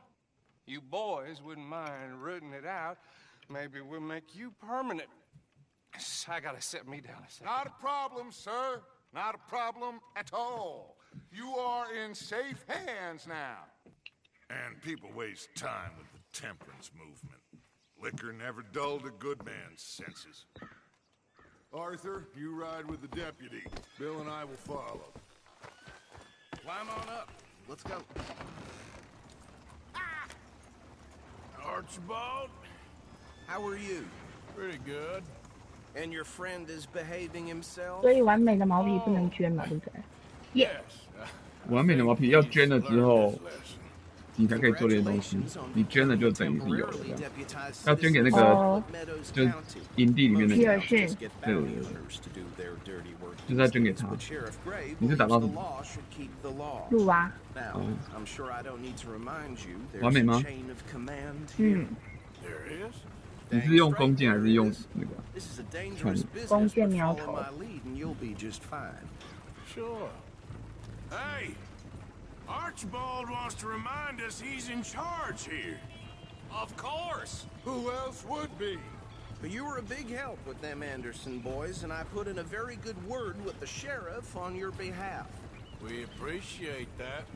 You boys wouldn't mind rooting it out. Maybe we'll make you permanent. I gotta set me down a second. Not a problem, sir. Not a problem at all. You are in safe hands now. And people waste time with the temperance movement. Liquor never dulled a good man's senses. Arthur, you ride with the deputy. Bill and I will follow. Climb on up. Let's go. Archibald, How are you? pretty good. And your friend is behaving himself? 所以完美的毛皮不能捐嘛，对不对？ Yes. 完美的毛皮要捐了之后，你才可以做这些东西。你捐了就等于是有了，这样。要捐给那个就是营地里面的人。对对对，就是要捐给他。你是打到什么？鹿啊。完美吗？嗯。你是用弓箭还是用那个枪？弓箭苗头。 Sure. Hey, Archibald wants to remind us he's in charge here. Of course. Who else would be? You were a big help with them Anderson boys, and I put in a very good word with the sheriff on your behalf. We appreciate that.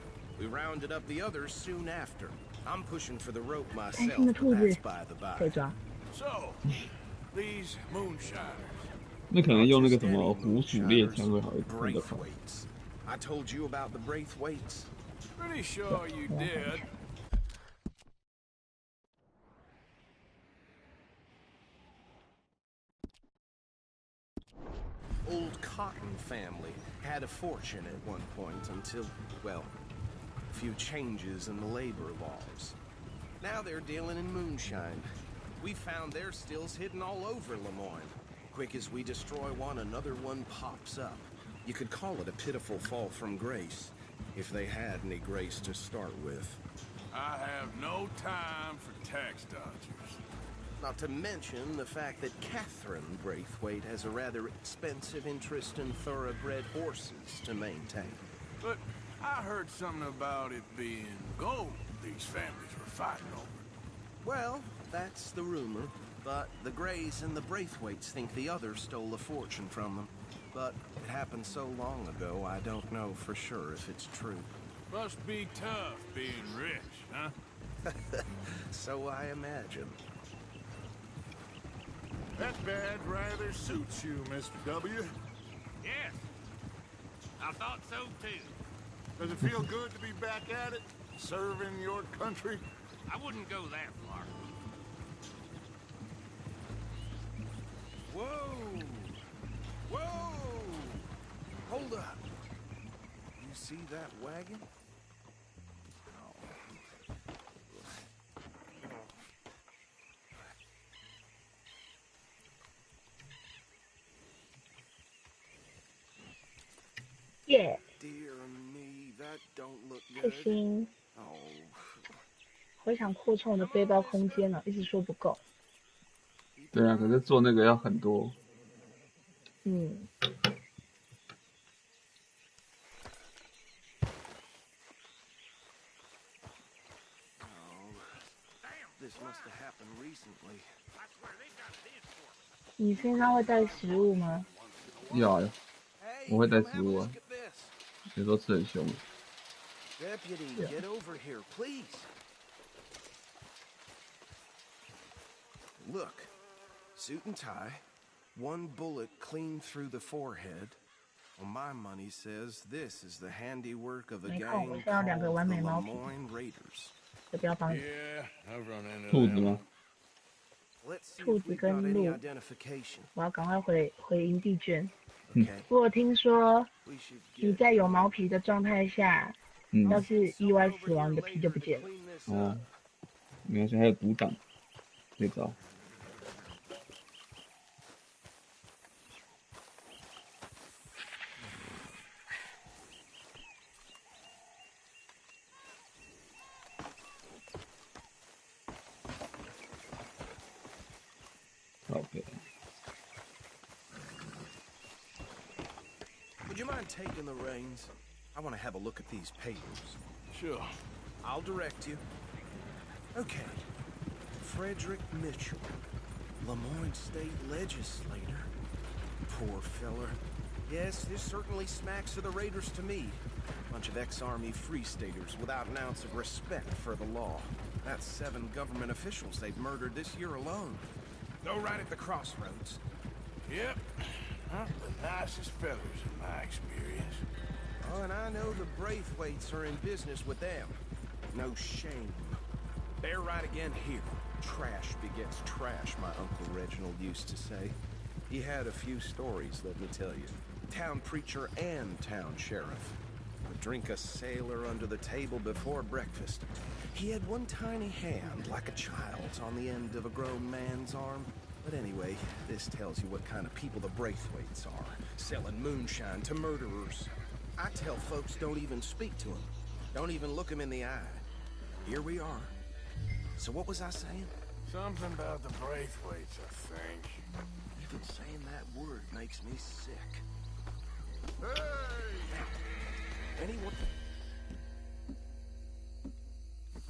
We rounded up the others soon after. I'm pushing for the rope 开 myself, 心的 but 兔子 that's by the 可以 by. 抓。 So, these moonshiners. 那可能用那个什么虎鼠猎枪会好一点的快。 I told you about the Braithwaites. Pretty sure you did. Old Cotton family had a fortune at one point until, well, a few changes in the labor laws. Now they're dealing in moonshine. We found their stills hidden all over Lemoyne. Quick as we destroy one, another one pops up. You could call it a pitiful fall from grace, if they had any grace to start with. I have no time for tax dodgers. Not to mention the fact that Catherine Braithwaite has a rather expensive interest in thoroughbred horses to maintain. But I heard something about it being gold these families were fighting over. Well, that's the rumor. But the Grays and the Braithwaites think the others stole a fortune from them. But it happened so long ago, I don't know for sure if it's true. Must be tough being rich, huh? So I imagine. That badge rather suits you, Mr. W. Yes. I thought so, too. Does it feel good to be back at it? Serving your country? I wouldn't go that far. Whoa! Whoa! Hold up. You see that wagon? Yeah. Dear me, that don't look 开 good. 心。我想扩充我的背包空间了，一直说不够。对啊，可是做那个要很多。嗯。你身上会带食物吗？要呀，我会带食物啊。有时候吃很凶。Deputy, get over here, please. Look, suit and tie, one bullet clean through the forehead. Well, my money says this is the handiwork of a gang called the Lemoyne Raiders. Yeah, I've run into 兔子吗？ Let's see 兔 if 子 we've 跟 got any 鹿， identification. 我要赶快回营地圈。 Okay. 我听说 We should 你 get 在有毛皮的状态下，要是意外死亡，你的皮就不见了。哦，没关系，还有独挡，可以找。OK。 Would you mind taking the reins? I want to have a look at these papers. Sure. I'll direct you. Okay. Frederick Mitchell, Lemoyne State Legislator. Poor feller. Yes, this certainly smacks of the Raiders to me. Bunch of ex-Army Free Staters without an ounce of respect for the law. That's 7 government officials they've murdered this year alone. Go right at the crossroads. Yep. Not the nicest fellas in my experience. Oh, and I know the Braithwaites are in business with them. No shame. They're right again here. Trash begets trash, my Uncle Reginald used to say. He had a few stories, let me tell you. Town preacher and town sheriff. Would drink a sailor under the table before breakfast. He had one tiny hand, like a child's, on the end of a grown man's arm. But anyway, this tells you what kind of people the Braithwaites are. Selling moonshine to murderers. I tell folks don't even speak to them. Don't even look them in the eye. Here we are. So what was I saying? Something about the Braithwaites, I think. Even saying that word makes me sick. Hey! Anyone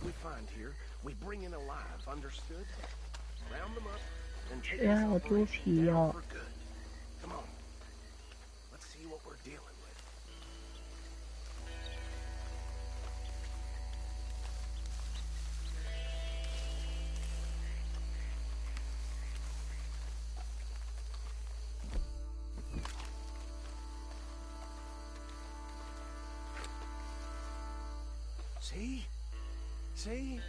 we find here, we bring in alive, understood? Round them up and take this operation down for good. Come on. Let's see what we're dealing with. See? See?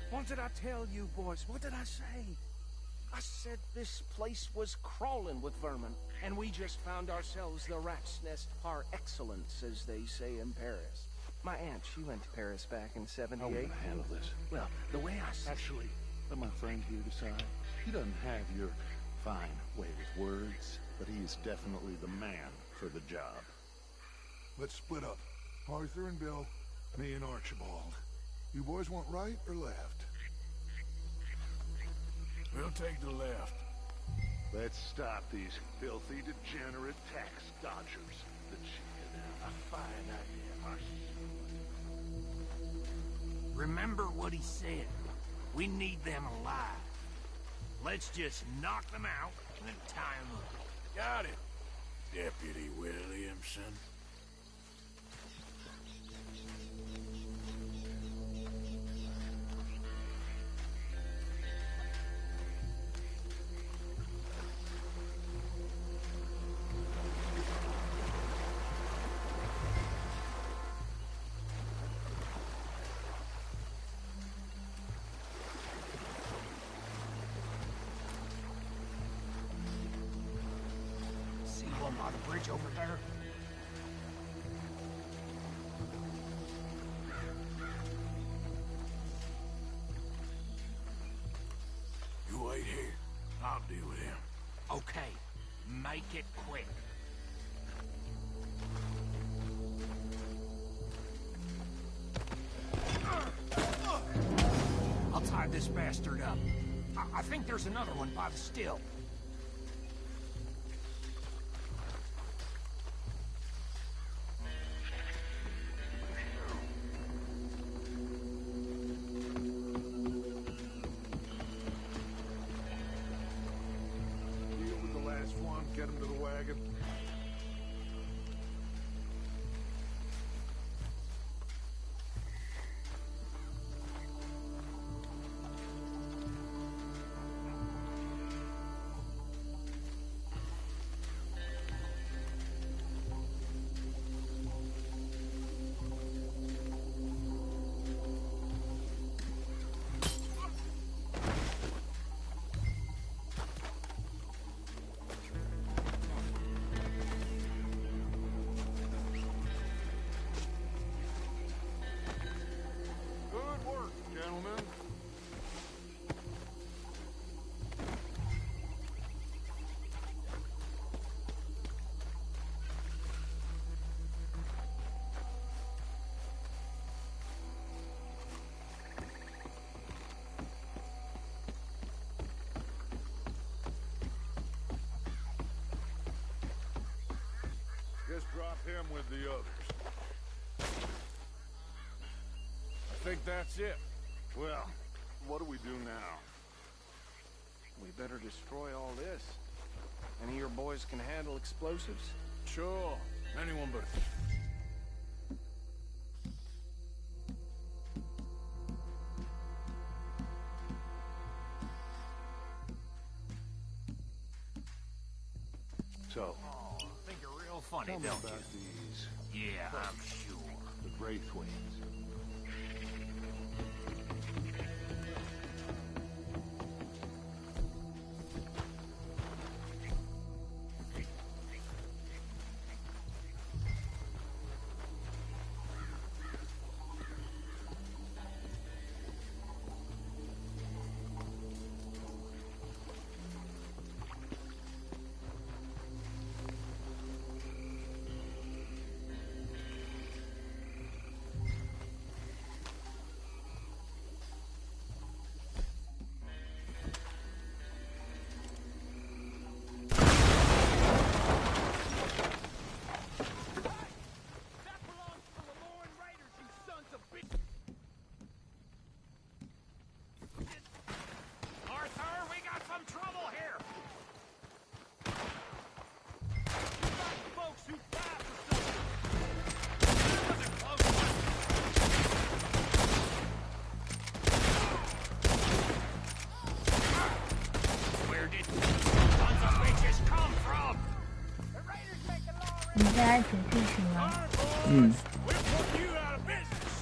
What did I tell you, boys? What did I say? I said this place was crawling with vermin, and we just found ourselves the rat's nest par excellence, as they say in Paris. My aunt, she went to Paris back in '78. How are we gonna handle this? Well, the way I Actually, let my friend here decide. He doesn't have your fine way with words, but he is definitely the man for the job. Let's split up. Arthur and Bill, me and Archibald. You boys want right or left? We'll take the left. Let's stop these filthy, degenerate tax dodgers. The chicken a fine idea, Remember what he said. We need them alive. Let's just knock them out and then tie them up. Got it, Deputy Williamson. See one by the bridge over there? You wait here. I'll deal with him. Okay, make it quick. this bastard up. I think there's another one by the still. Deal with the last one, get him to the wagon. Good work, gentlemen. Just drop him with the others. I think that's it. Well, what do we do now? We better destroy all this. Any of your boys can handle explosives? Sure. Anyone but... So, Think you're real funny, tell me don't about you? these... Yeah, I'm sure. The Gray Twins. Arthur, we got some trouble here! Folks who died for something! That wasn't close enough! Where did sons of bitches come from? 你现在写剧情吗？嗯， We'll put you out of business!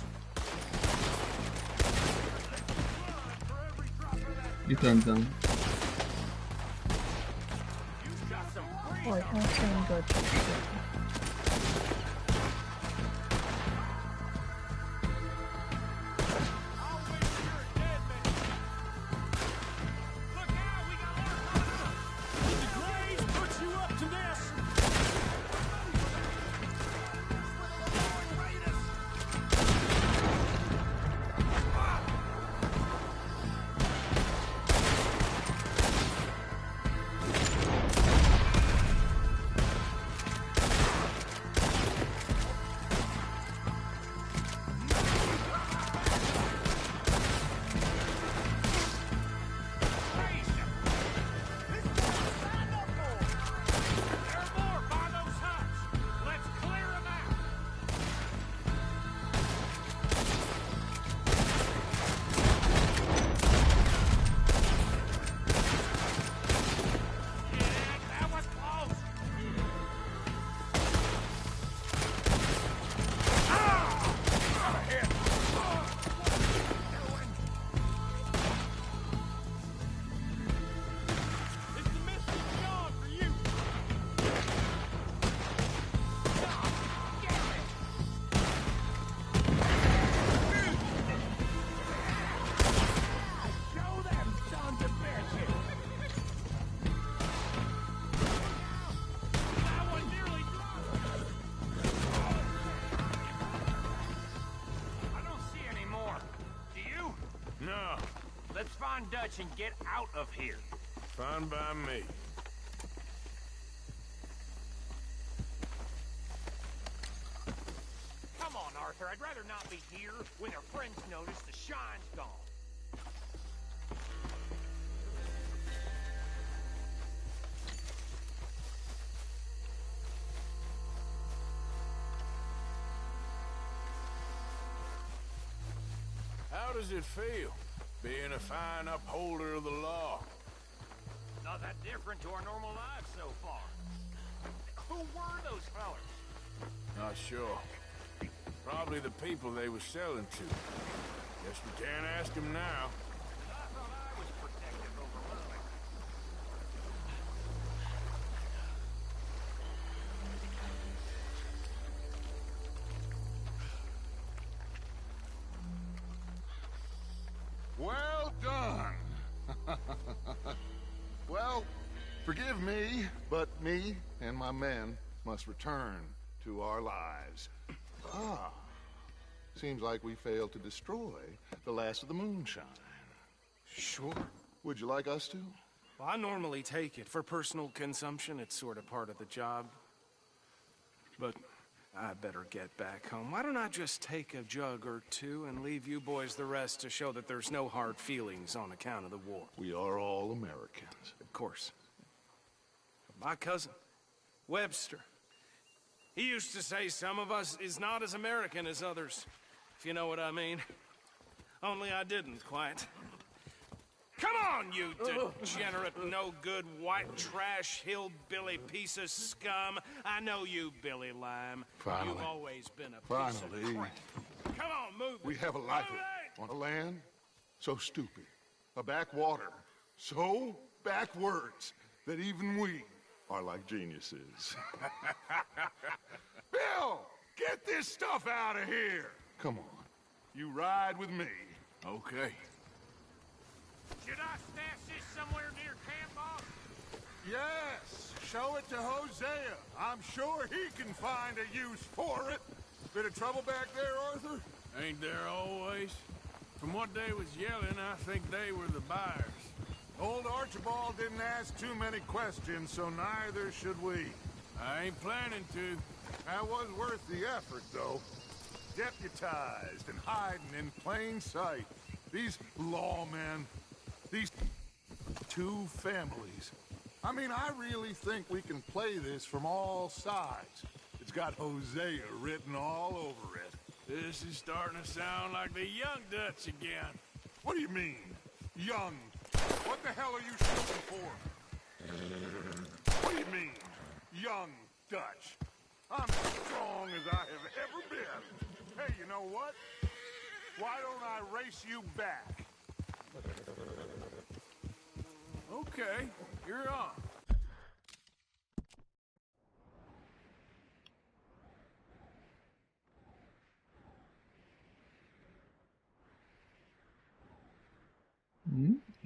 第3章。我好像剩一个主线。find Dutch and get out of here. Fine by me. Come on, Arthur. I'd rather not be here when our friends notice the shine's gone. How does it feel, being a fine upholder of the law? Not that different to our normal lives so far. Who were those fellas? Not sure. Probably the people they were selling to. Guess we can't ask them now. I thought I was protective over women. Well done. Well, forgive me, but me and my men must return to our lives. Ah, seems like we failed to destroy the last of the moonshine. Sure. Would you like us to? Well, I normally take it. For personal consumption, it's sort of part of the job. But I better get back home. Why don't I just take a jug or two and leave you boys the rest to show that there's no hard feelings on account of the war? We are all Americans. Of course. My cousin, Webster, he used to say some of us is not as American as others, if you know what I mean. Only I didn't quite. Come on, you degenerate, no-good, white trash, hillbilly piece of scum. I know you, Billy Lime. Finally. You've always been a piece of crap. Come on, move it. We have a livelihood on a land so stupid, a backwater so backwards that even we are like geniuses. Bill, get this stuff out of here. Come on, you ride with me. Okay. Should I stash this somewhere near camp, boss? Yes, show it to Hosea. I'm sure he can find a use for it. Bit of trouble back there, Arthur? Ain't there always? From what they was yelling, I think they were the buyers. Old Archibald didn't ask too many questions, so neither should we. I ain't planning to. That was worth the effort, though. Deputized and hiding in plain sight. These lawmen, these two families. I mean, I really think we can play this from all sides. It's got Hosea written all over it. This is starting to sound like the young Dutch again. What do you mean, young? What the hell are you shooting for? What do you mean, young Dutch? I'm as strong as I have ever been. Hey, you know what? Why don't I race you back? Okay, you're on.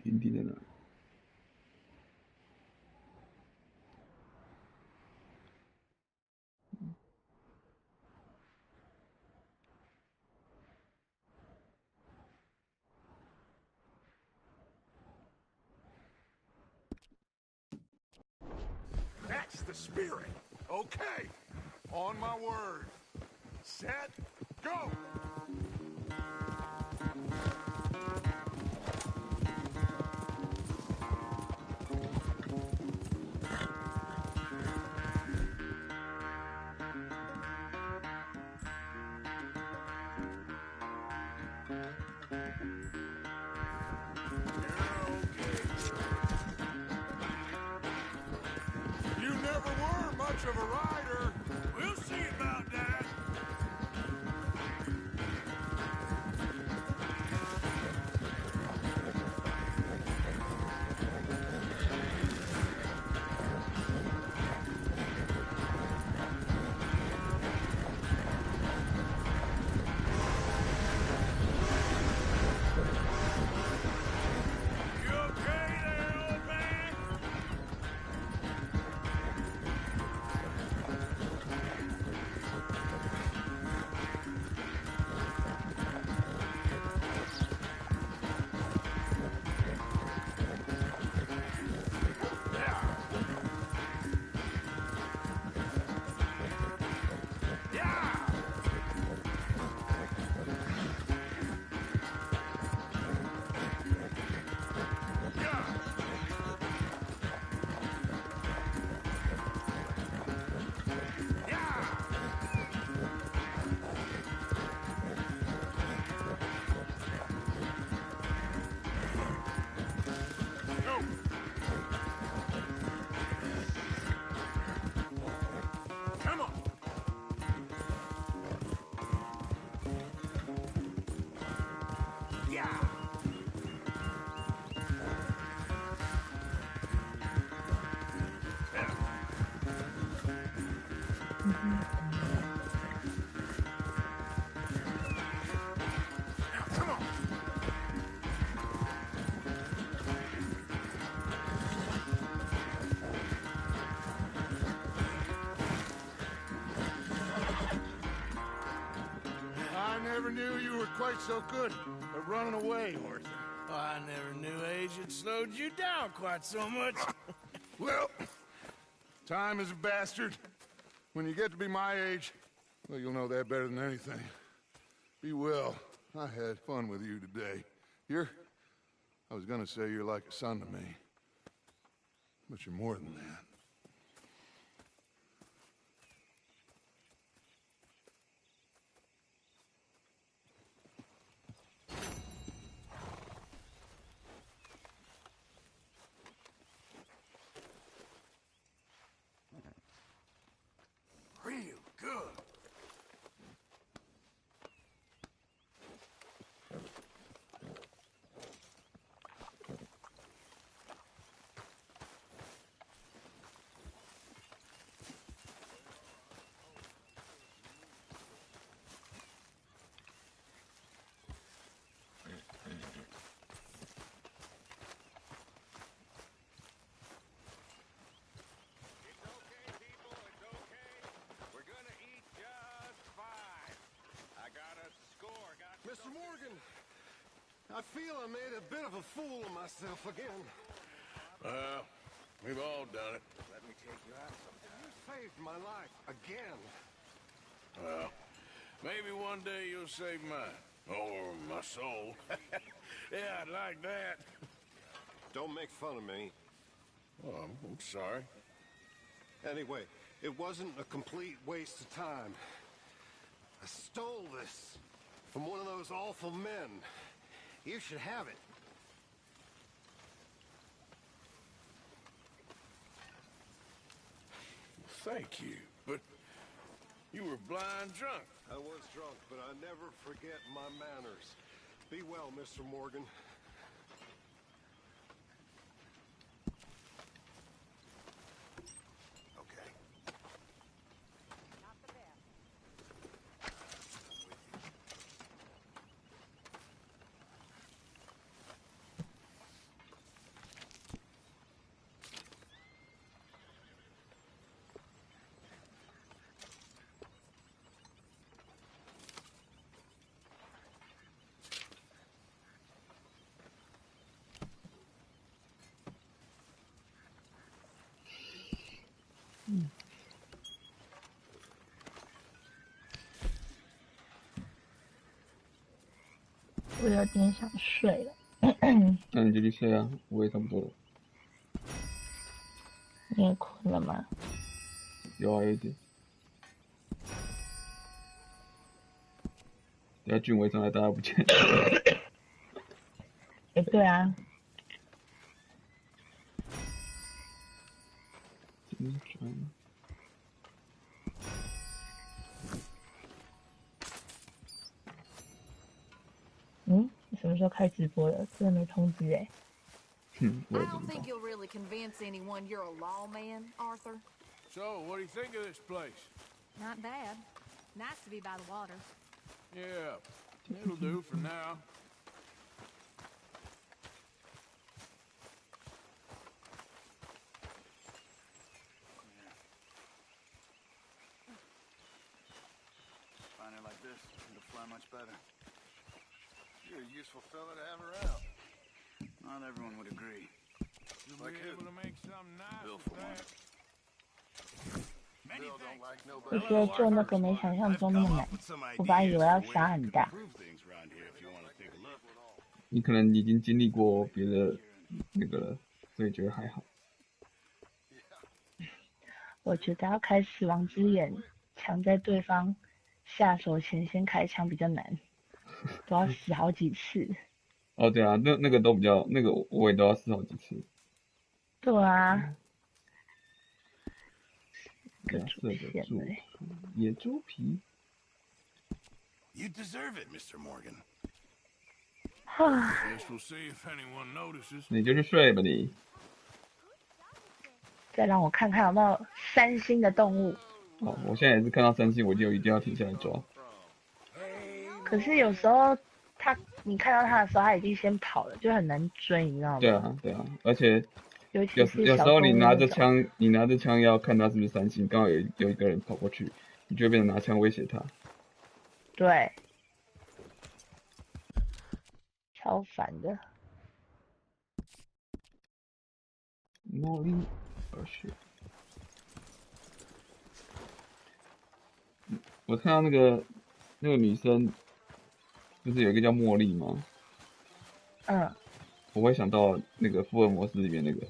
Hindi na lang. That's the spirit. Okay. On my word. Set. Go. You never were much of a rider. We'll see about that. You okay there, old man? never knew you were quite so good at running away, Arthur. I never knew age had slowed you down quite so much. Well, time is a bastard. When you get to be my age, well, you'll know that better than anything. Be well. I had fun with you today. I was gonna say you're like a son to me. But you're more than that. Real good. Mr. Morgan, I feel I made a bit of a fool of myself again. Well, we've all done it. Let me take you out sometime. You saved my life again. Well, maybe one day you'll save mine. Or my soul. Yeah, I'd like that. Don't make fun of me. Oh, I'm sorry. Anyway, it wasn't a complete waste of time. I stole this from one of those awful men. You should have it. Thank you, but you were blind drunk. I was drunk, but I never forget my manners. Be well, Mr. Morgan. Okay.我有点想睡了。那你就去睡啊，我也差不多了。你也困了吗？有啊，有一点。等下俊伟上来，大家不见。对啊。你什么时候开直播的？真的没通知哎。I don't think you'll really convince anyone you're a lawman, Arthur. So, what do you think of this place? Not bad. Nice to be by the water. Yeah, it'll do for now. Find her like this, it'll fly much better. You're a useful fella to have around. Not everyone would agree. You'll like be able to make something nice Bill with for one. that. Bill don't like 我 nobody. 觉得做那个没想象中那么难，我本来以为要杀很大。你可能已经经历过别的那个了，所以觉得还好。我觉得要开死亡之眼，抢在对方下手前先开枪比较难，都要死好几次。哦，对啊，那个都比较，那个我也都要试好几次。对啊。亚瑟的猪，野猪皮。You deserve it, Mr. Morgan. Guess we'll see if anyone notices. 你就去睡吧你。再让我看看有没有3星的动物。哦，我现在也是看到3星，我就一定要停下来抓。可是有时候你看到它的时候，它已经先跑了，就很难追，你知道吗？对啊，对啊，而且有时候你拿着枪要看它是不是3星，刚好有一个人跑过去，你就会变成拿枪威胁他。对。超烦的。茉莉而血。我看到那个女生，不是有一个叫茉莉吗？嗯。我会想到那个福尔摩斯里面那个。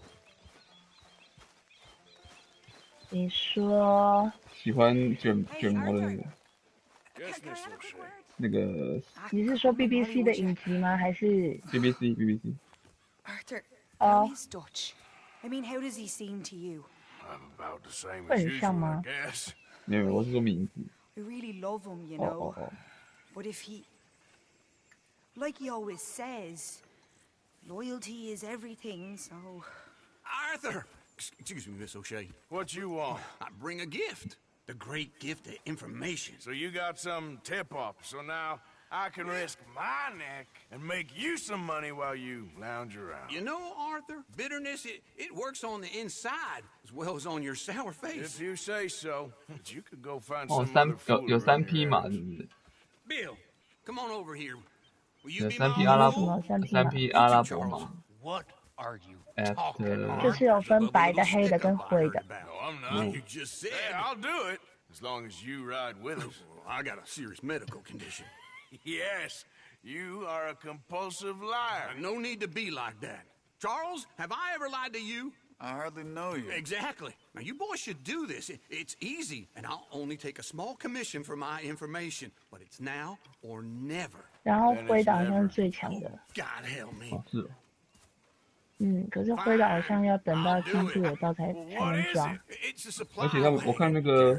你说喜欢卷毛的那个。那个。你是说 BBC 的影集吗？还是 BBC？ Arthur, Oh. he's Dutch. I mean, how does he seem to you? I'm about the same 会 as 很像 usual, 吗 I guess. 没有，我是说名字。 I really love him, you know. But if he... Like he always says, loyalty is everything, so... Arthur! Excuse me, Miss O'Shea. What you want? I bring a gift. The great gift of information. So you got some tip-off, so now I can risk my neck and make you some money while you lounge around. You know, Arthur, bitterness, it works on the inside as well as on your sour face. If you say so, but you could go find 哦， some other fool 有 around 3匹 your 马 house. 是不是？ Bill, come on over here. Will you 有 be 3 my 匹阿拉伯uncle? 3匹阿拉伯马。 What are you At 就是有分白的、黑的跟灰的。 No, I'm not. You just said. Hey, I'll do it as long as you ride with us. I got a serious medical condition. Yes, you are a compulsive liar. No need to be like that. Charles, have I ever lied to you? I hardly know you. Exactly. Now, you boys should do this. It's easy, and I'll only take a small commission for my information. But it's now or never. 然后灰的好像是最强的。 God help me. 哦，是哦。可是灰的好像要等到技术有到才能抓。而且我看那个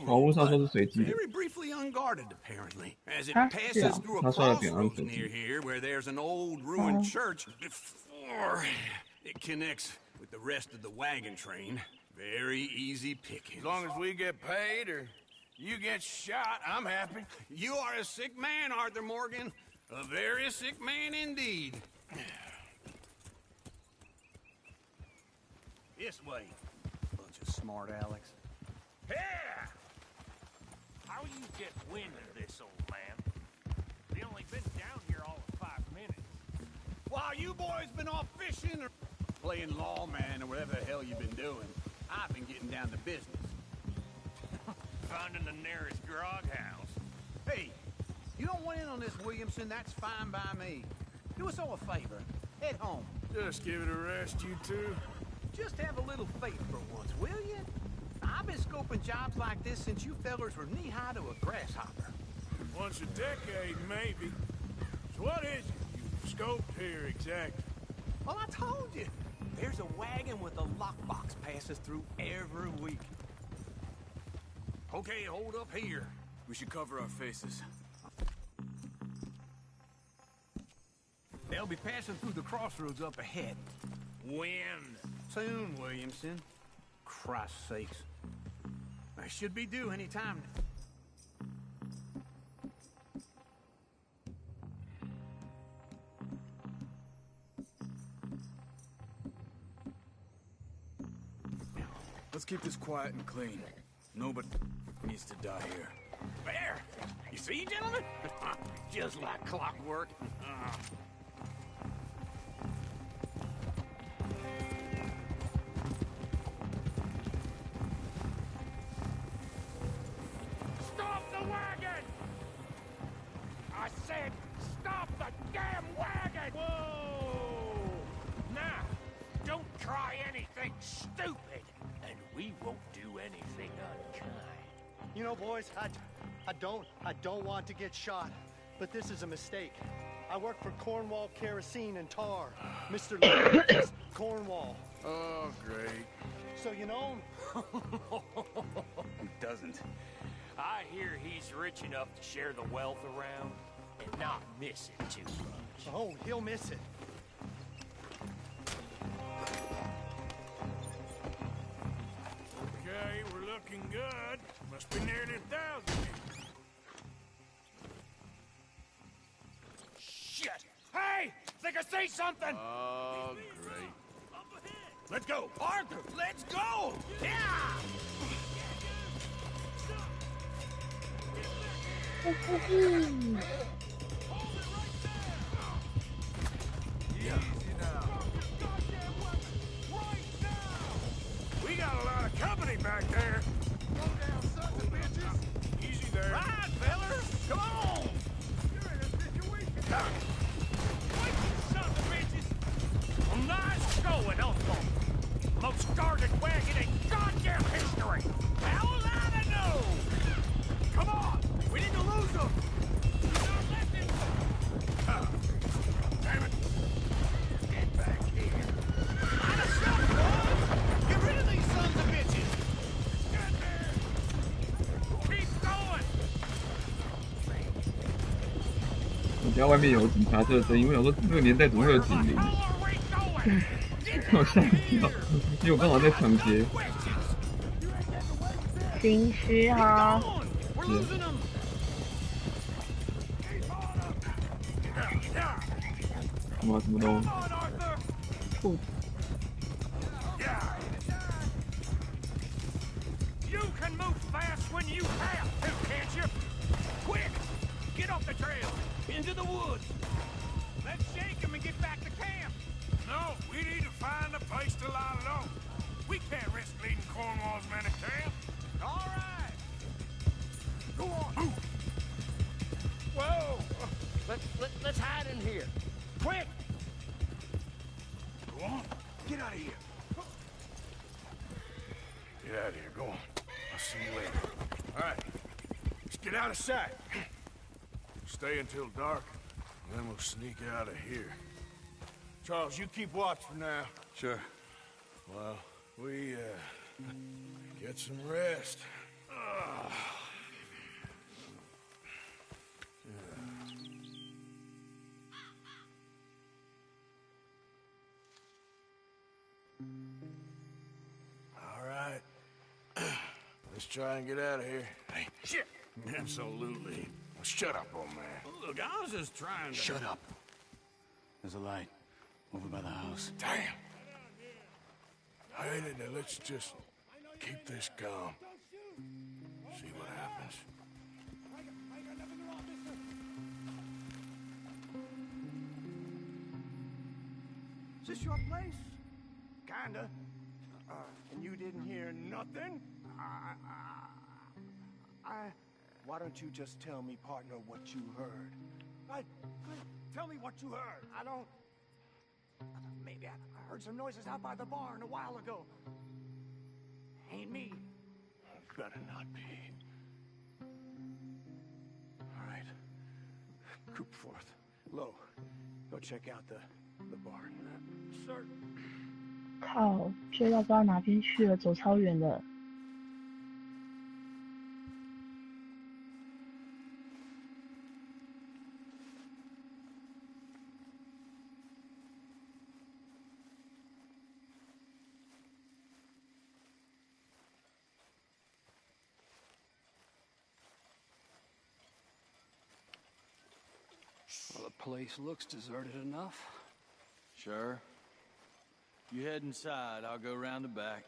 网络上说是随机的。 Very briefly unguarded, apparently, as it 啊，是 passes 啊。 through a 他说的点 crossroads 随 near 机。 here where there's an old ruined church before it connects with the rest of the wagon train. Very easy pickings. As long as we get paid or you get shot, I'm happy. You are a sick man, Arthur Morgan. A very sick man indeed. This way. Bunch of smart Alex. Here! How you get wind of this, old man? We only been down here all of 5 minutes. While you boys been off fishing or playing lawman or whatever the hell you've been doing, I've been getting down to business. Finding the nearest grog house. Hey, you don't want in on this, Williamson, that's fine by me. Do us all a favor. Head home. Just give it a rest, you two. Just have a little faith for once, will you? I've been scoping jobs like this since you fellers were knee-high to a grasshopper. Once a decade, maybe. So what is it you've scoped here exactly? Well, I told you. There's a wagon with a lockbox passes through every week. Okay, hold up here. We should cover our faces. They'll be passing through the crossroads up ahead. When? Soon, Williamson. Christ's sakes. I should be due any time. Let's keep this quiet and clean. Nobody needs to die here. There! You see, gentlemen? Just like clockwork. Stop the wagon! I said, stop the damn wagon! Whoa! Now, don't try anything stupid, and we won't do anything unkind. You know, boys, I don't want to get shot, but this is a mistake. I work for Cornwall Kerosene and Tar. Mr. Lewis, Cornwall. Oh, great. So you know him? Who doesn't? I hear he's rich enough to share the wealth around and not miss it too much. Oh, he'll miss it. Okay, we're looking good. Must be nearly 1,000. Shit! Hey! Think I see something! Oh, great. Let's go! Arthur, let's go! Yeah! We got a lot of company back there. Slow down, sons of bitches. Easy there. Ride, fellas! Come on! You're in a situation. Wait, you sons of bitches! Well, nice going, Uncle. Most guarded wagon in goddamn history! How was I to know? Come on! We need to lose them! Do not let them... Damn it. Get back here. Out of sight, boys! Get rid of these sons of bitches! Get there. Keep going! 我家外面有警察车的声音，我想说这个年代怎么会有警铃？我吓一跳，因为我刚好在抢劫。心虚哈。哇，什么东西？兔子。 You can move fast when you have to, can't you? Quick! Get off the trail! Into the woods! Let's shake him and get back to camp! No, we need to find a place to lie low. We can't risk leading Cornwall's men to camp. All right! Go on, move! Whoa! Let's hide in here. Quick! Go on, get out of here. Get out of here, go on. I'll see you later. All right, let's get out of sight. Stay until dark, and then we'll sneak out of here. Charles, you keep watch for now. Sure. Well, we, get some rest. Ugh. All right. Let's try and get out of here. Hey, shit! Absolutely. Well, shut up, old man. Look, I was just trying to... Shut up. There's a light over by the house. Damn! I hate it. Now let's just keep this calm. See what happens. Is this your place? Kinda. And you didn't hear nothing? Why don't you just tell me, partner, what you heard? Tell me what you heard. I don't... Maybe I heard some noises out by the barn a while ago. Ain't me. Better not be. All right. Coop forth. Lo, go check out the barn. Sir. 靠，追到不知道哪边去了，走超远的。Well, the place looks deserted enough. Sure. You head inside, I'll go round the back.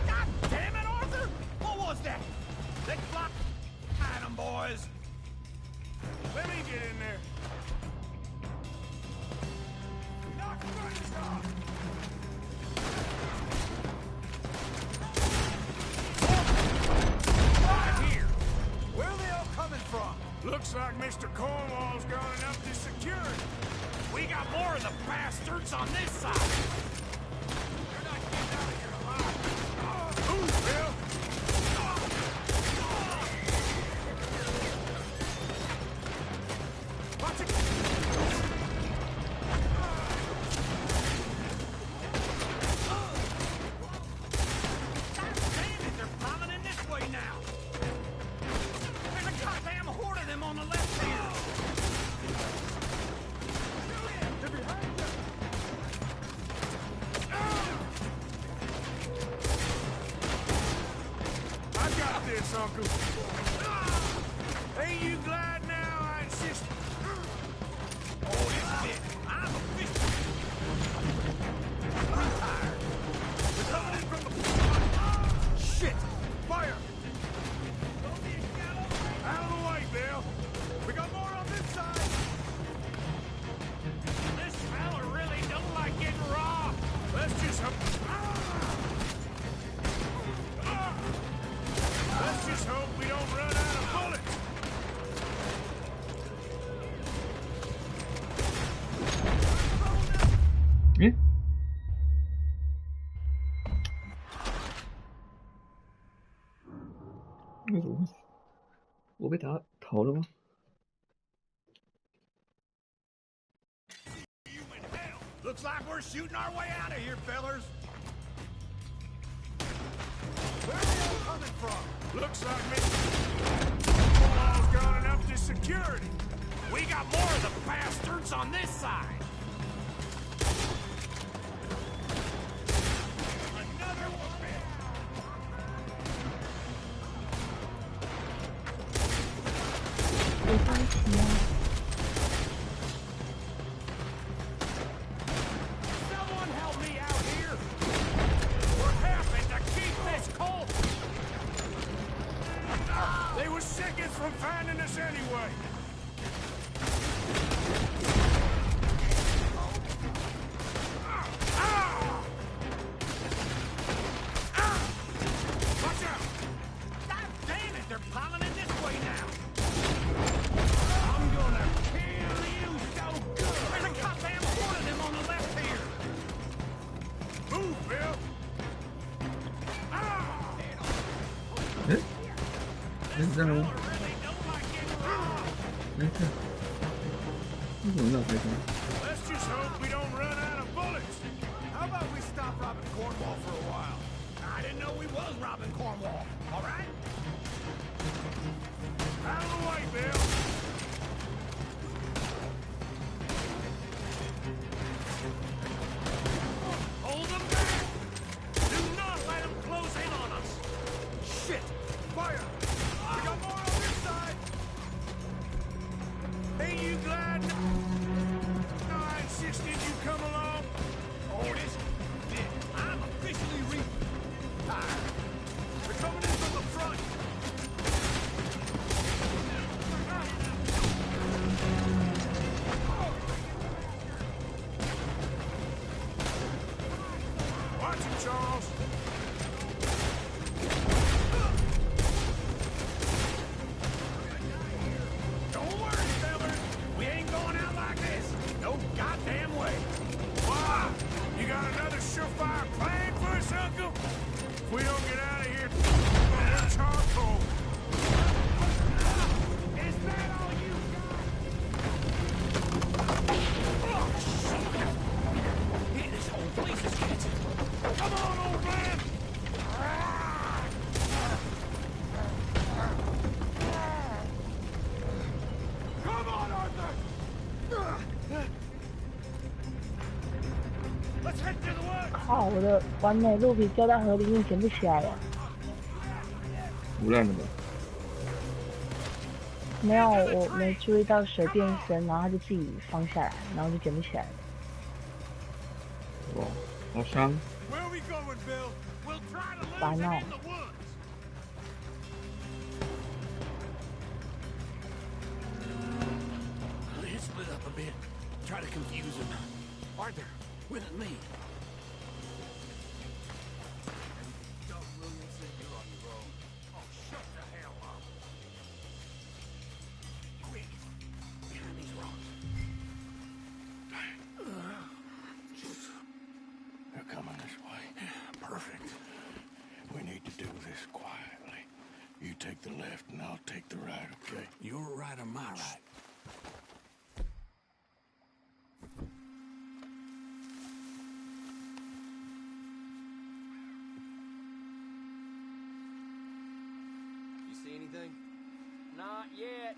God damn it, Arthur! What was that? Let's block... Hide 'em, boys. Let me get in there. Knock the off. Where are they all coming from? Looks like Mr. Cornwall's gone enough to security. We got more of the bastards on this side. You're not getting out of here alive. Move, Bill. Watch it. God damn it, they're piling in this way now. There's a goddamn horde of them on the left here. They're behind you. 被打逃了吗？ Looks like we're shooting our way out of here, fellers. Where are they all coming from? Looks like Mr. Wall's got enough to security. We got more of the bastards on this side. Another one. Someone help me out here. We're helping to keep this cold. They were seconds from finding us anyway. Watch out! God damn it, they're piling in this way now. I'm gonna kill you so good. There's a goddamn horde of them on the left here. Move, Bill. Eh? ¿Es de nuevo? ¿Esta? No, Let's just hope we don't run out of bullets. How about we stop robbing Cornwall for a while? I didn't know we was robbing Cornwall. All right? Out of the way, Bill. Hold them back. Do not let them close in on us. Shit! Fire! We got more on this side! Ain't you glad? No, I insisted you come along. Oh, this did. I'm officially retired. They're coming in from the front. Watch it, Charles. Don't worry, fellas. We ain't going out like this. No goddamn way. Wow, you got another surefire plan for us, Uncle? If we don't get out of here, we're charcoal. Is that all you got? Oh, shit. Man, this whole place is catching. Come on, old man. Come on, Arthur! Let's head to the woods! 靠，我的完美鹿皮掉到河里面捡不起来了。腐烂了吧？没有，我没注意到水变深，然后它就自己放下来，然后就捡不起来了。哇，好伤！ Where are we going, Bill? We'll try to lose 烦 it 哦 in the woods. Let's split up a bit. Try to confuse him. Arthur, with me. Doug Williamson, you're on your own. Oh, shut the hell up. Quick, behind these rocks. They're coming this way. Perfect. We need to do this quietly. You take the left and I'll take the right, okay? Your right or my right? You see anything? Not yet.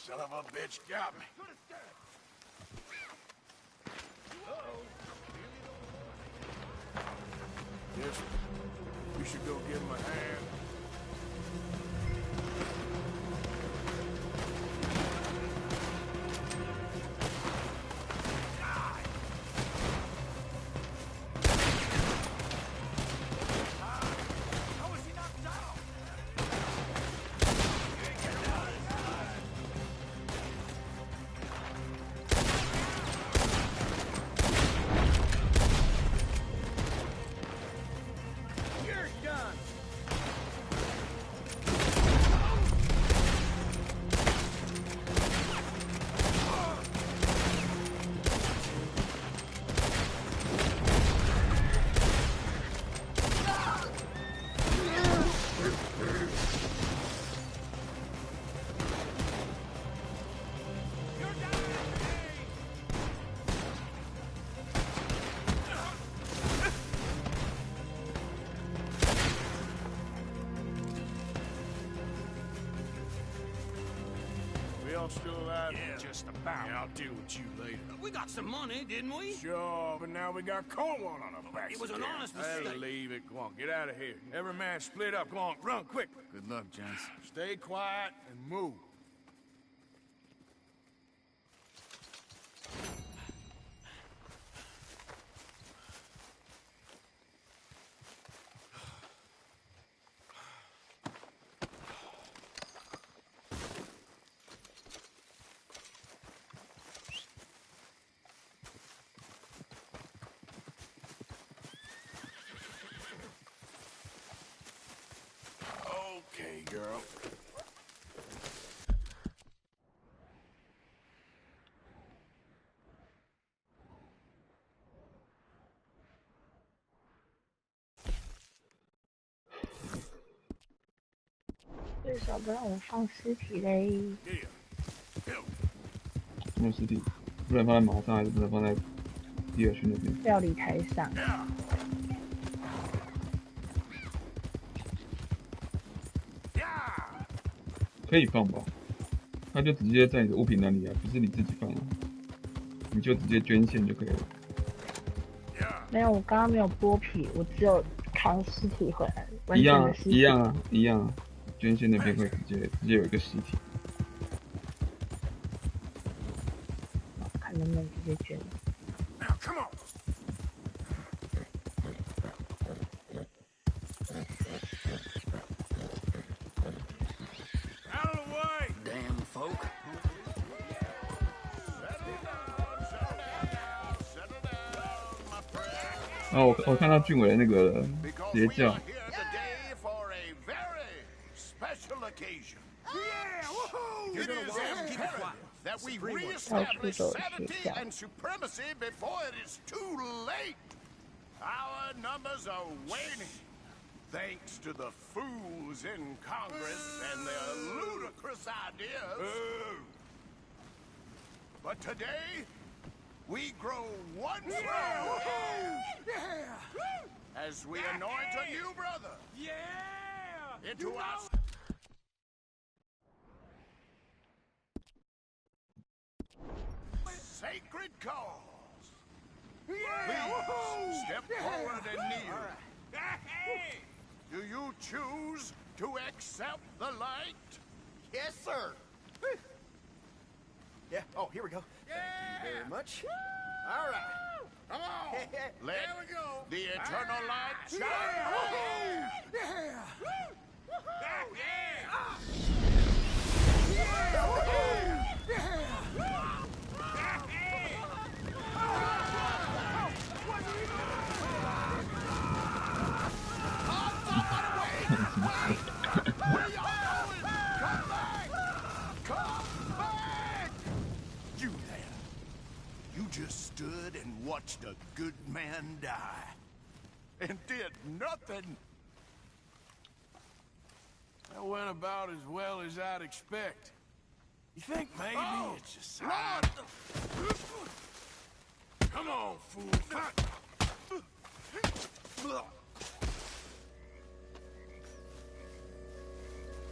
Son of a bitch got me. Yes, we should go give him a hand. How was he knocked down? You're done. still alive? Yeah, just about. Yeah, I'll deal with you later. We got some money, didn't we? Sure, but now we got Cornwall on our backs. It was an again. honest Hey, mistake. leave it. Go on, get out of here. Every man split up. Go on, run quick. Good luck, gents. Stay quiet and move. Okay, girl.为什么不让我放尸体嘞？什么尸体？不能放在马上，还是不能放在第二区那边？料理台上。可以放吧？它就直接在你的物品那里啊，不是你自己放啊，你就直接捐献就可以了。没有，我刚刚没有剥皮，我只有扛尸体回来。一样啊，一样啊，一样啊。捐献那边会直接有一个尸体。看能不能直接捐。Now, come on. Out of the way. Damn folk. Settle down, my friend. 哦，我看到俊伟的那个邪教。 For a very special occasion. Yeah, woohoo! It is imperative that we reestablish sanity and supremacy before it is too late. Our numbers are waning, thanks to the fools in Congress and their ludicrous ideas. But today, we grow one stronger as we anoint a new brother. Yeah! Into our sacred cause. Please step forward and kneel. Do you choose to accept the light? Yes, sir. Yeah. Oh, here we go. Thank you very much. All right. Come on. Let There we go. the eternal light shine. Yeah! You there. You just stood and watched a good man die. And did nothing. That went about as well as I'd expect. You think maybe it's a sign? Come on, fool.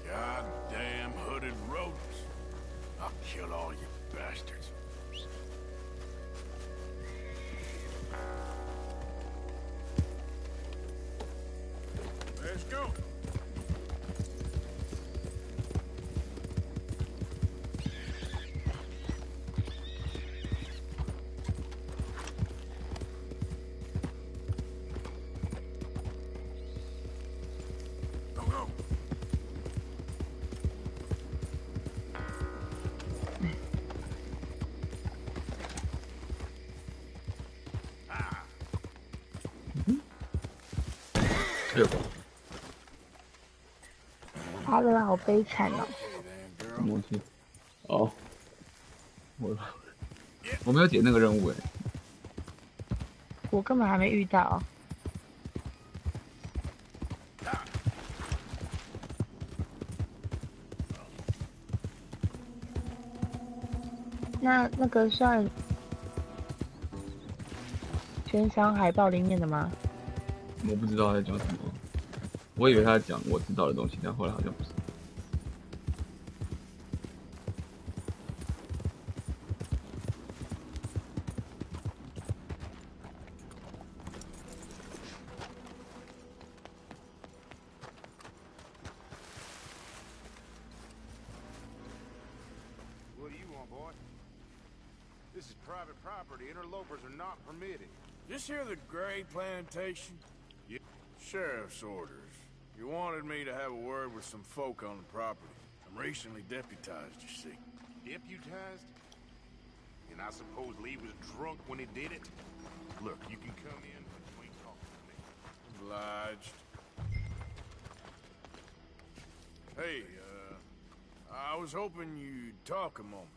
Goddamn hooded rodents. I'll kill all you bastards. Let's go. Go, go. 6个。阿乐好悲惨哦。什么东西？哦，我没有解那个任务哎。我根本还没遇到。那个算悬赏海报里面的吗？我不知道他在讲什么，我以为他在讲我知道的东西，但后来好像不是。on, boy. This is private property. Interlopers are not permitted. This here the Gray plantation? Yeah. Sheriff's orders. You wanted me to have a word with some folk on the property. I'm recently deputized, you see. Deputized? And I suppose Lee was drunk when he did it? Look, you can come in, but you ain't talking to me. Obliged. Hey, I was hoping you'd talk a moment.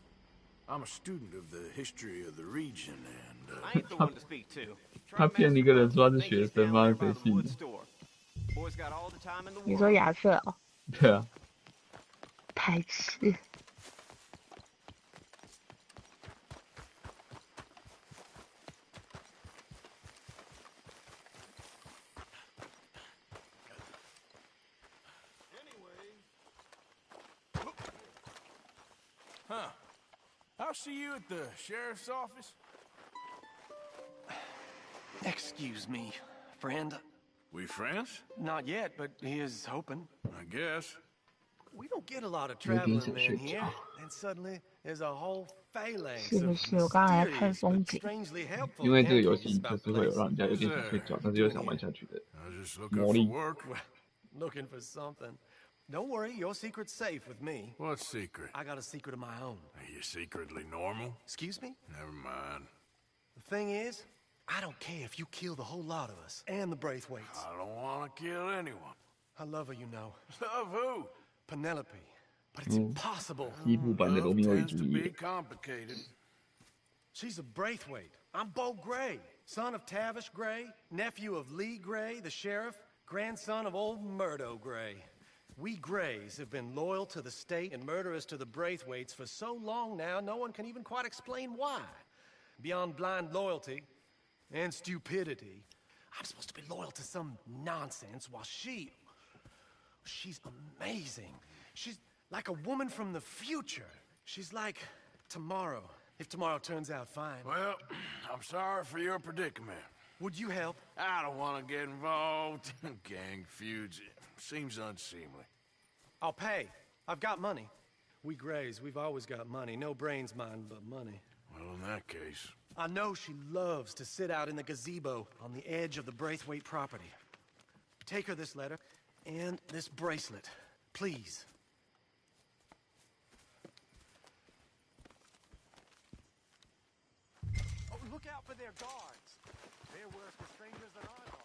I'm a student of the history of the region, and I ain't the one to speak to. 他骗一个人说他是学生吗？谁信呢？ Boy's got all the time in the 你说 world. 亚瑟哦，对啊，排斥。Huh. I'll see you at the sheriff's office. Excuse me, friend. We friends? Not yet, but he is hoping. I guess. We don't get a lot of traveling men here, and suddenly there's a whole phalanx 是不 of 是？我刚才在看 mysterious 风 but 景。 strangely helpful 因为这个游 handlings 戏就 about 是 the 会有 place. 让人家有点想睡觉，但是又想玩下去的 I was just 魔 looking 力 for。work. Looking for something. Don't worry, your secret's safe with me. What secret? I got a secret of my own. Are you secretly normal? Excuse me? Never mind. The thing is, I don't care if you kill the whole lot of us and the Braithwaites. I don't want to kill anyone. I love her, you know. Love who? Penelope. But it's impossible. 西部版的罗密欧与朱 Tends to 丽 be 叶。 complicated. She's a Braithwaite. I'm Bo Gray, son of Tavish Gray, nephew of Lee Gray, the sheriff, grandson of old Murdo Gray. We Grays have been loyal to the state and murderous to the Braithwaites for so long now, no one can even quite explain why. Beyond blind loyalty and stupidity, I'm supposed to be loyal to some nonsense while she's amazing. She's like a woman from the future. She's like tomorrow, if tomorrow turns out fine. Well, I'm sorry for your predicament. Would you help? I don't want to get involved in gang feuds. It seems unseemly. I'll pay. I've got money. We Grays, we've always got money. No brains, mind, but money. Well, in that case... I know she loves to sit out in the gazebo on the edge of the Braithwaite property. Take her this letter and this bracelet, please. Oh, look out for their guards. They're worse for strangers than I are.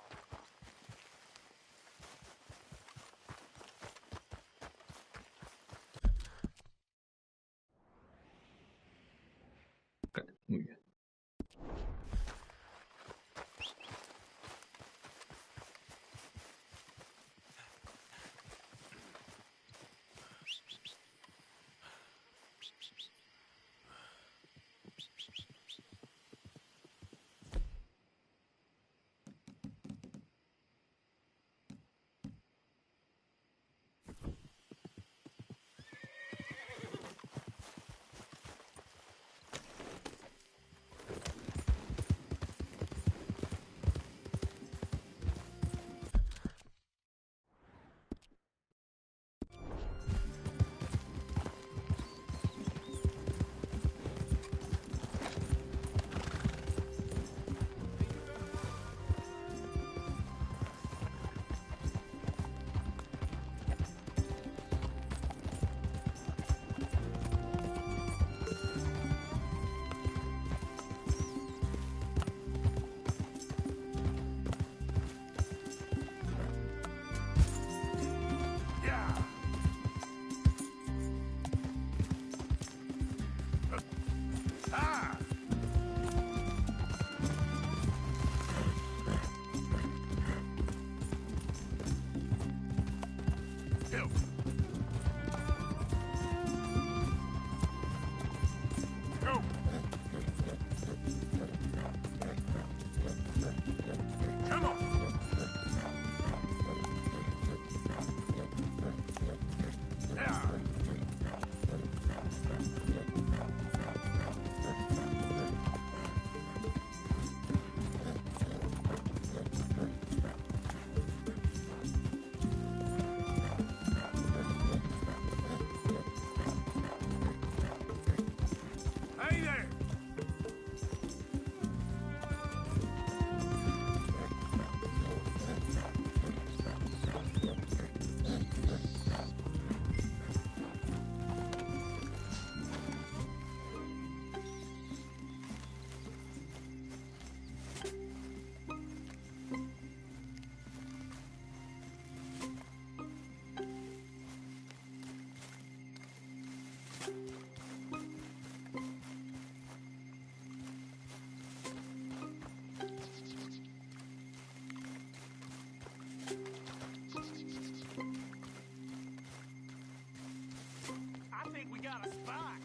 We got a spy.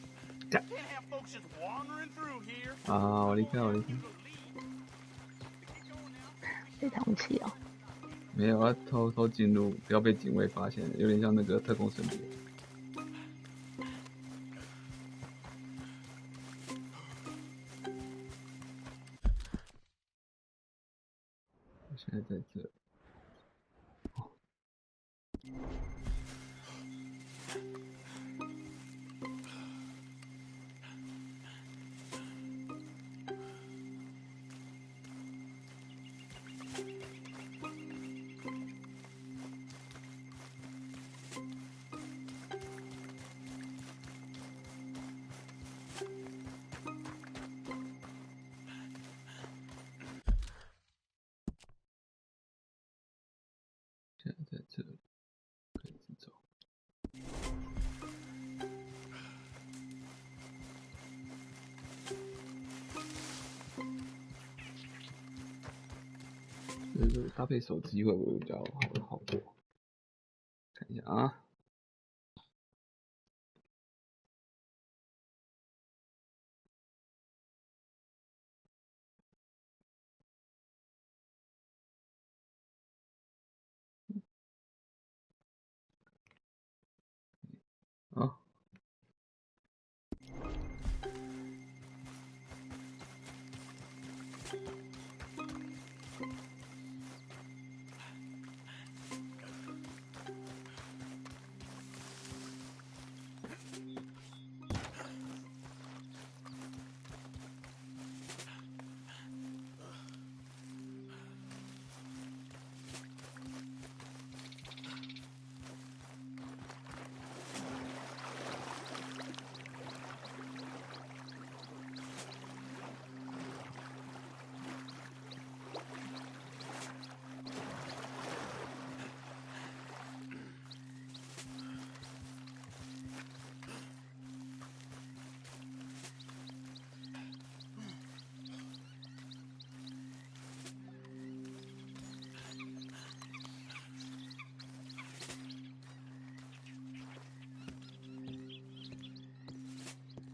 Yeah. Can't have folks just wandering through here. 啊，我离开，我离开。被通缉哦。没有，要偷偷进入，不要被警卫发现，有点像那个特工神兵。我现在在这。现在在这里，可以一直走。这个搭配手机会不会比较好做？看一下啊。啊。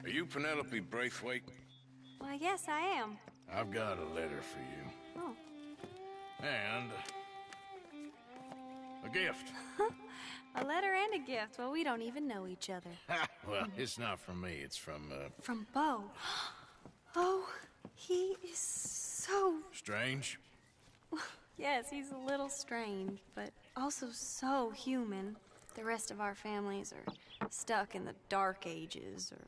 Are you Penelope Braithwaite? Well, yes, I am. I've got a letter for you. Oh. And a gift. A letter and a gift. Well, we don't even know each other. Well, it's not from me. It's from, From Bo. Oh, he is so... Strange? Yes, he's a little strange, but also so human. The rest of our families are stuck in the Dark Ages, or...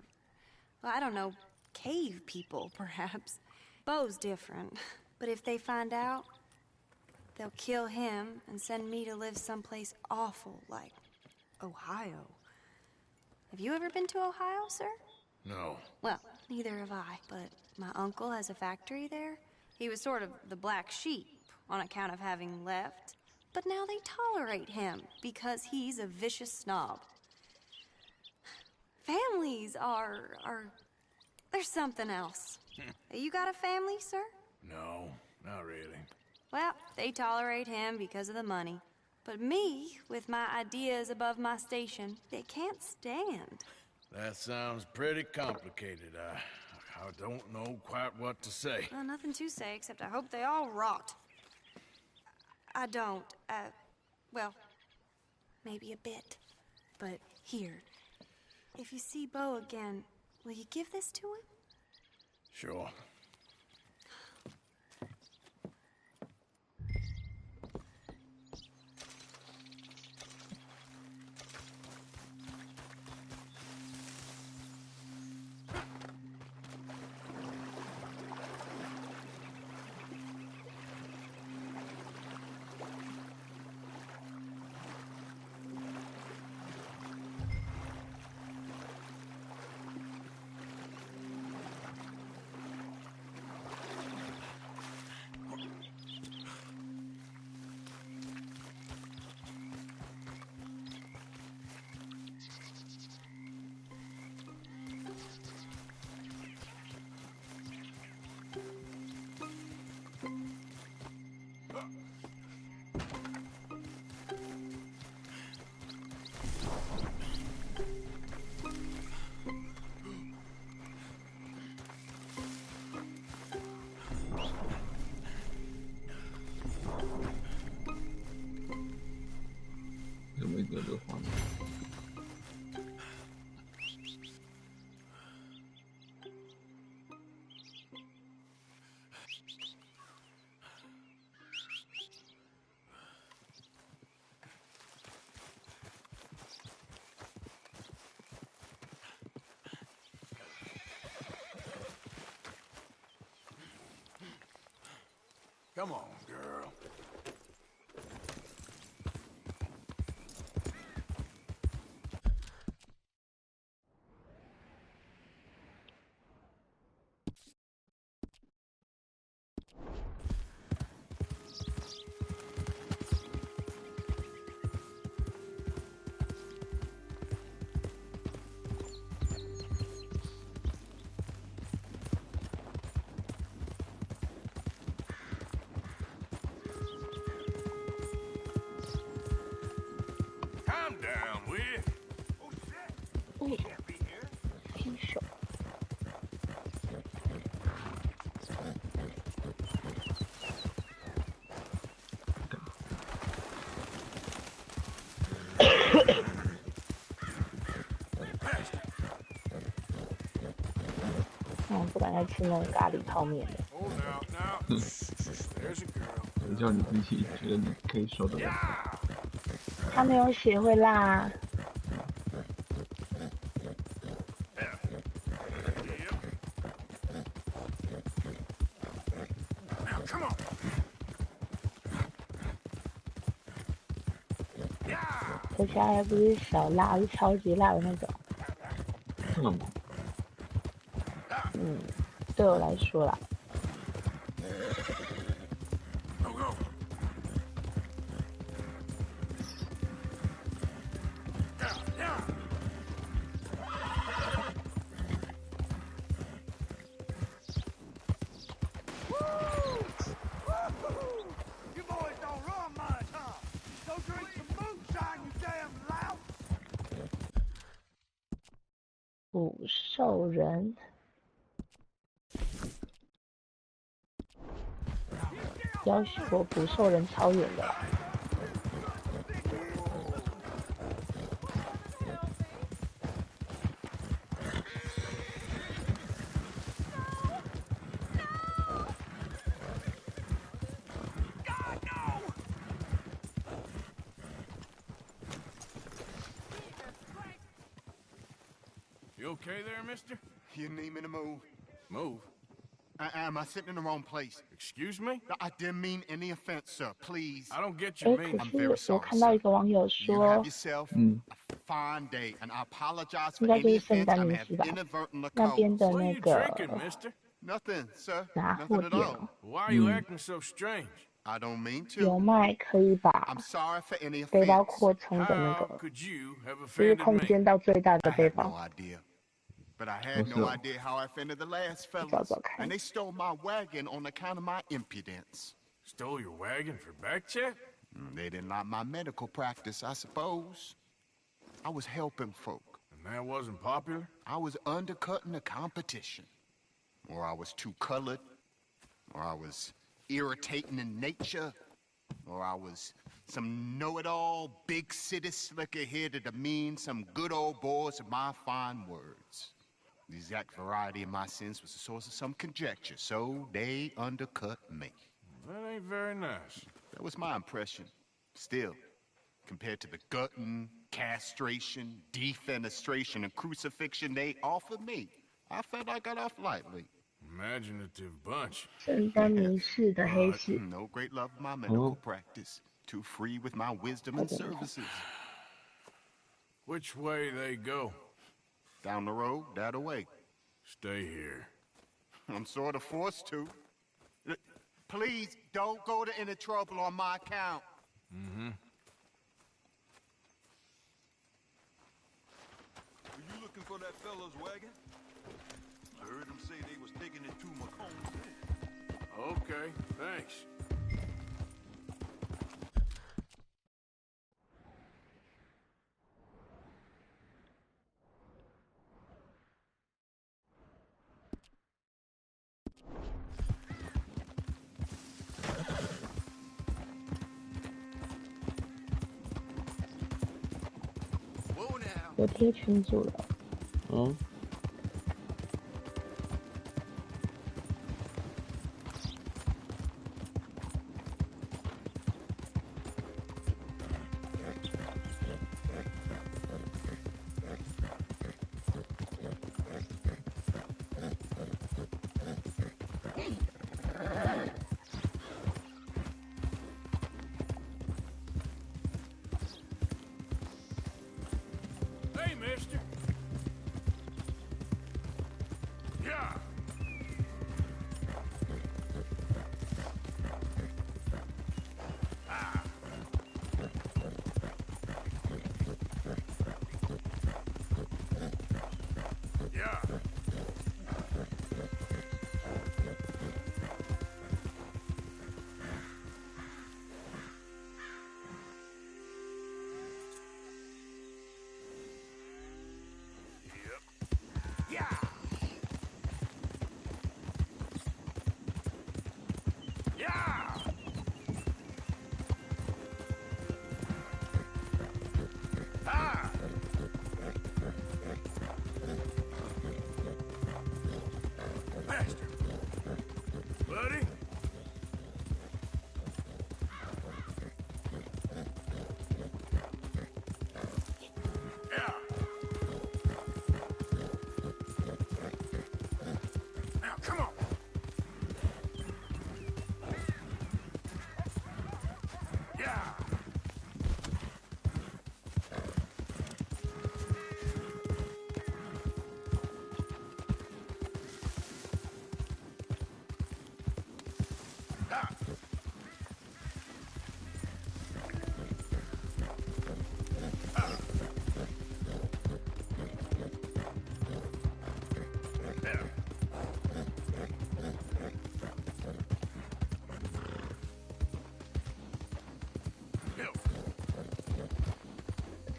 Well, I don't know, cave people, perhaps. Bo's different. But if they find out, they'll kill him and send me to live someplace awful, like Ohio. Have you ever been to Ohio, sir? No. Well, neither have I, but my uncle has a factory there. He was sort of the black sheep on account of having left. But now they tolerate him because he's a vicious snob. Families are... There's something else. You got a family, sir? No, not really. Well, they tolerate him because of the money. But me, with my ideas above my station, they can't stand. That sounds pretty complicated. I don't know quite what to say. Well, nothing to say, except I hope they all rot. I don't, well, maybe a bit. But here, if you see Bo again, will you give this to him? Sure. Come on, girl. Calm down, will you? Oh, shit. He can't be here. 新手。不敢再吃那种咖喱泡面了。谁叫你自己觉得你可以受得了？他没有血会辣。而且还不是小辣，是超级辣的那种。对我来说啦。捕兽人，要许我捕兽人超远的啦。You okay there, mister? You need me to move? Move? Am I sitting in the wrong place? Excuse me? I didn't mean any offense, sir. Please. I don't get your meaning. I'm very sorry, 我看到一个网友说， You have yourself a fine day, and I apologize for 应该就 any 是圣 offense 诞 I 节 may have 是吧？ inadvertently 那 caused. 边的那个 Nothing, sir. 拿货 Nothing at 店 all. Why are you acting so strange? I don't mean to. 有卖可以把 I'm sorry for any 背包 offense. 扩充的那 How 个， could you have 就是 offended 空 me? 间到最大的 I 背 have no 包。 idea. But I had no idea how I offended the last fellas. And they stole my wagon on account of my impudence. Stole your wagon for back check? They didn't like my medical practice, I suppose. I was helping folk. And that wasn't popular? I was undercutting the competition. Or I was too colored. Or I was irritating in nature. Or I was some know-it-all, big city slicker here to demean some good old boys of my fine words. The exact variety of my sins was the source of some conjecture, so they undercut me. That ain't very nice. That was my impression. Still, compared to the gutting, castration, defenestration, and crucifixion they offered me, I felt I got off lightly. Imaginative bunch. 圣诞迷式的黑市。 No great love of my medical practice. Too free with my wisdom and services. Which way they go? Down the road, that away. Stay here. I'm sort of forced to. Please, don't go to any trouble on my account. Mm-hmm. Are you looking for that fella's wagon? I heard him say they was taking it to Macomb. Okay, thanks. Whoa now. 我贴群组了。哦。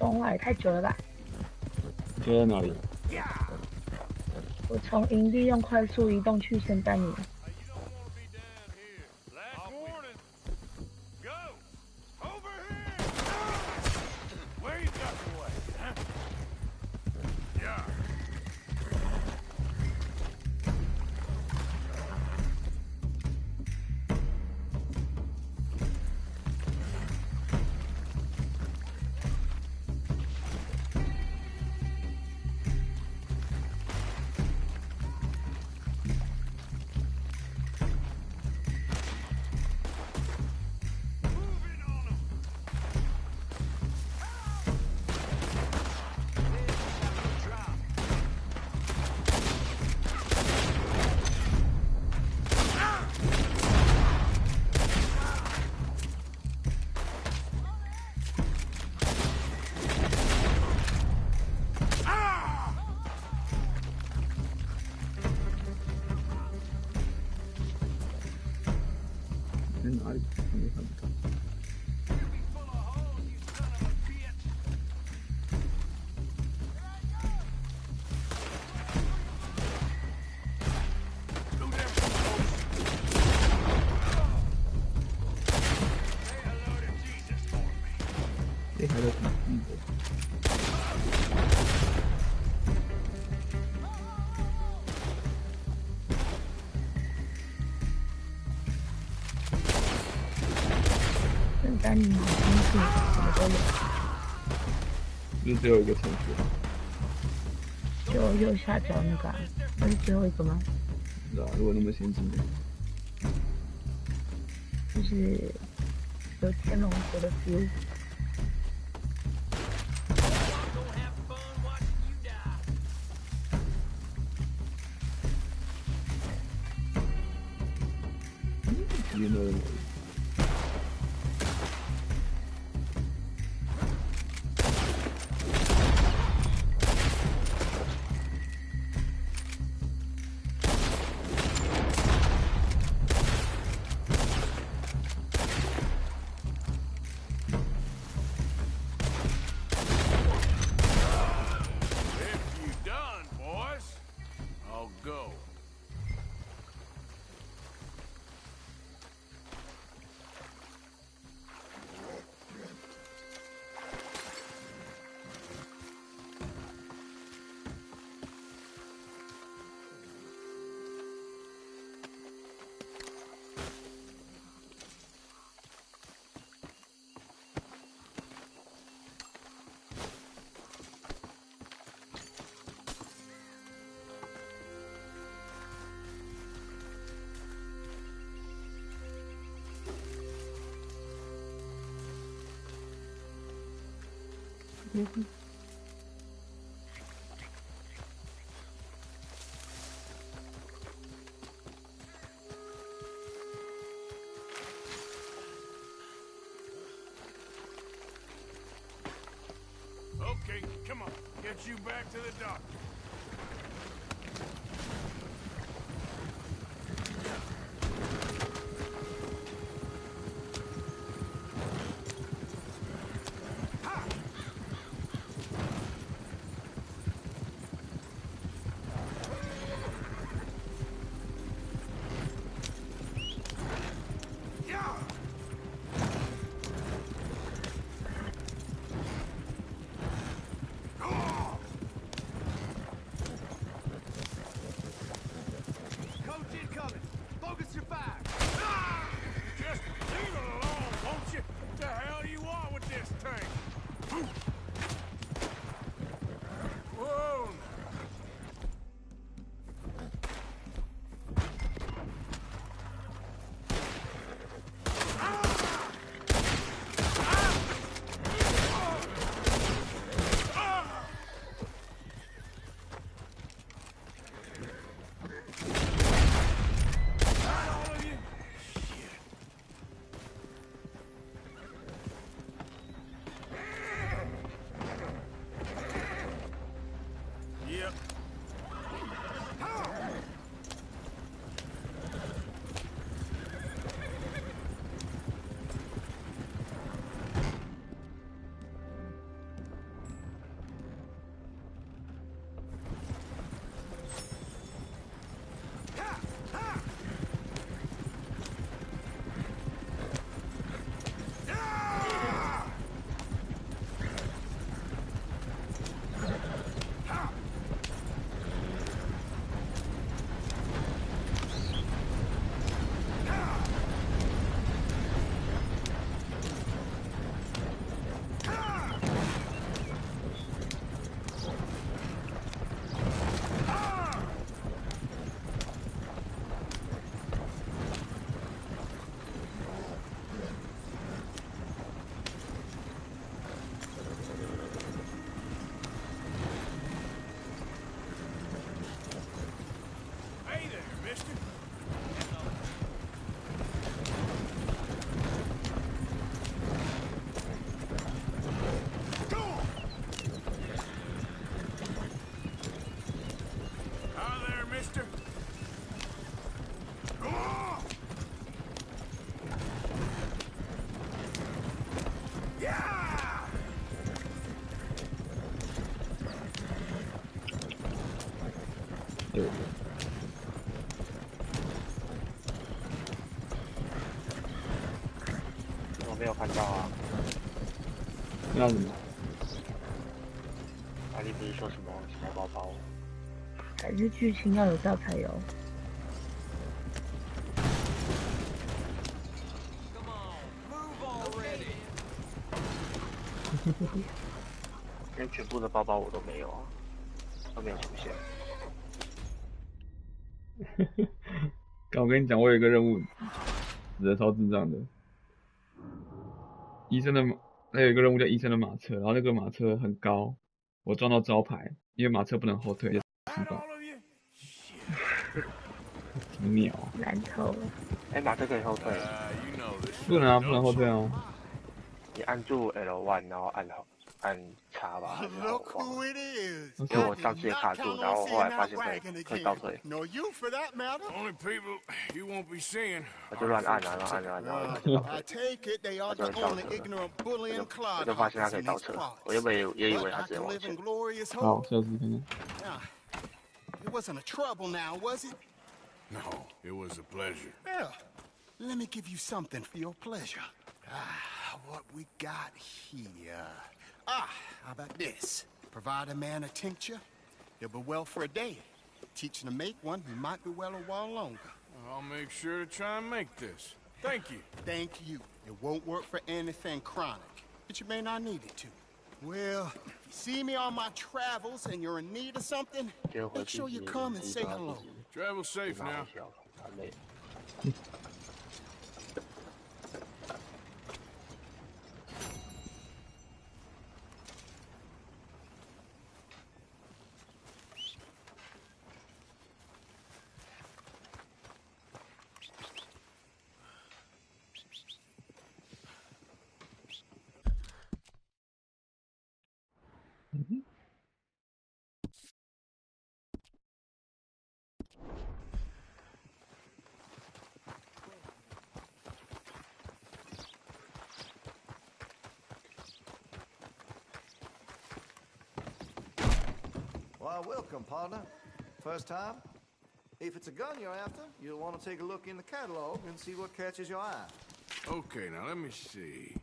动画也太久了吧？你觉得在哪里？我从营地用快速移动去圣丹尼。哪里？没看到。这还在挺低的。圣丹尼好清楚，什么都有。就只有一个城市。就右下角那个、啊，那是最后一个吗？不知道，如果那么先进的。就是有天龙国的 feel。You know. Mm-hmm. Okay, come on. Get you back to the doctor. All of you mister. Yeah! 对。我没有看到啊。那什么？阿丽不是说什么包包？还是剧情要有到才有。连全部的包包我都没有啊，都没有出现。我跟你讲，我有一个任务，死的超智障的。医生的那有一个任务叫医生的马车，然后那个马车很高，我撞到招牌，因为马车不能后退，就失败。什么鸟？烂透了。哎，马车可以后退。不能啊，不能后退啊。你按住 L1，然后按叉吧，还是然后忘了。因为我上次也卡住，然后后来发现可以倒退。我就乱按啊，然后然后它就倒退。我就倒车，我就发现它可以倒车，我原本也以为它直接往前。好，下次看看。It wasn't a trouble now, was it? No, it was a pleasure. Well, let me give you something for your pleasure. What we got here? How about this? Provide a man a tincture, he'll be well for a day. Teach him to make one, he might be well a while longer. I'll make sure to try and make this. Thank you. Thank you. It won't work for anything chronic, but you may not need it to. Well, if you see me on my travels and you're in need of something, make sure you come and say hello. Travel safe now. Why, welcome, partner. First time? If it's a gun you're after, you'll want to take a look in the catalog and see what catches your eye. Okay, now let me see.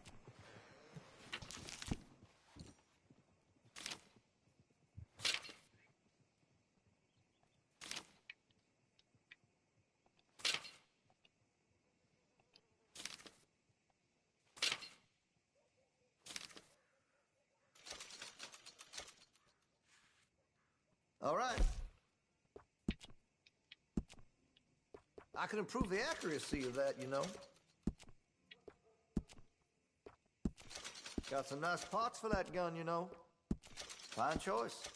All right. I can improve the accuracy of that, you know. Got some nice parts for that gun, you know. Fine choice.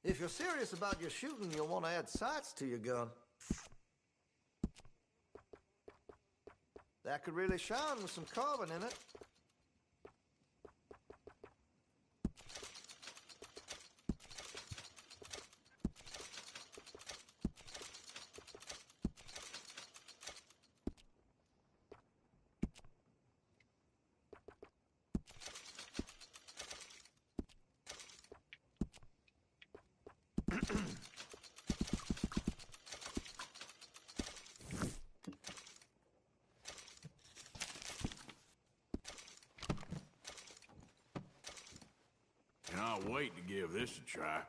If you're serious about your shooting, you'll want to add sights to your gun. That could really shine with some carbon in it. I'll wait to give this a try.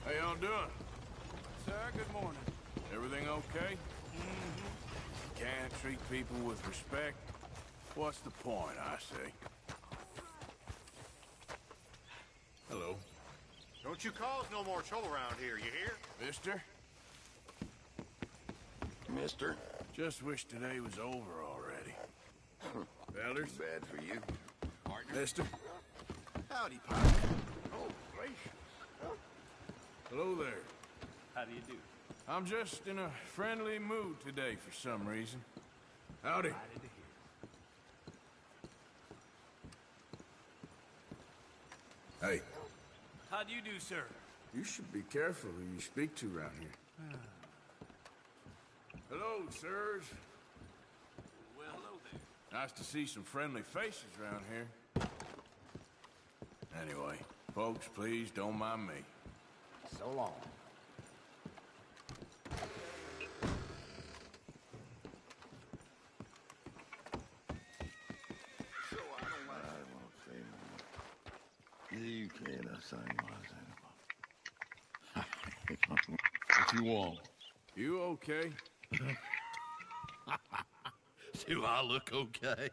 How y'all doing? Sir, good morning. Everything okay? Can't treat people with respect. What's the point, I say? Hello. Don't you cause no more trouble around here, you hear? Mister? Mister? Just wish today was over already. Elders? Bad for you. Partner? Mister? Howdy, partner. Oh, gracious. Hello there. How do you do? I'm just in a friendly mood today for some reason. Howdy. Hey. How do you do, sir? You should be careful who you speak to around here. Hello, sirs. Well, hello there. Nice to see some friendly faces around here. Anyway, folks, please don't mind me. So long. You can't say what you want. You okay? Do I look okay?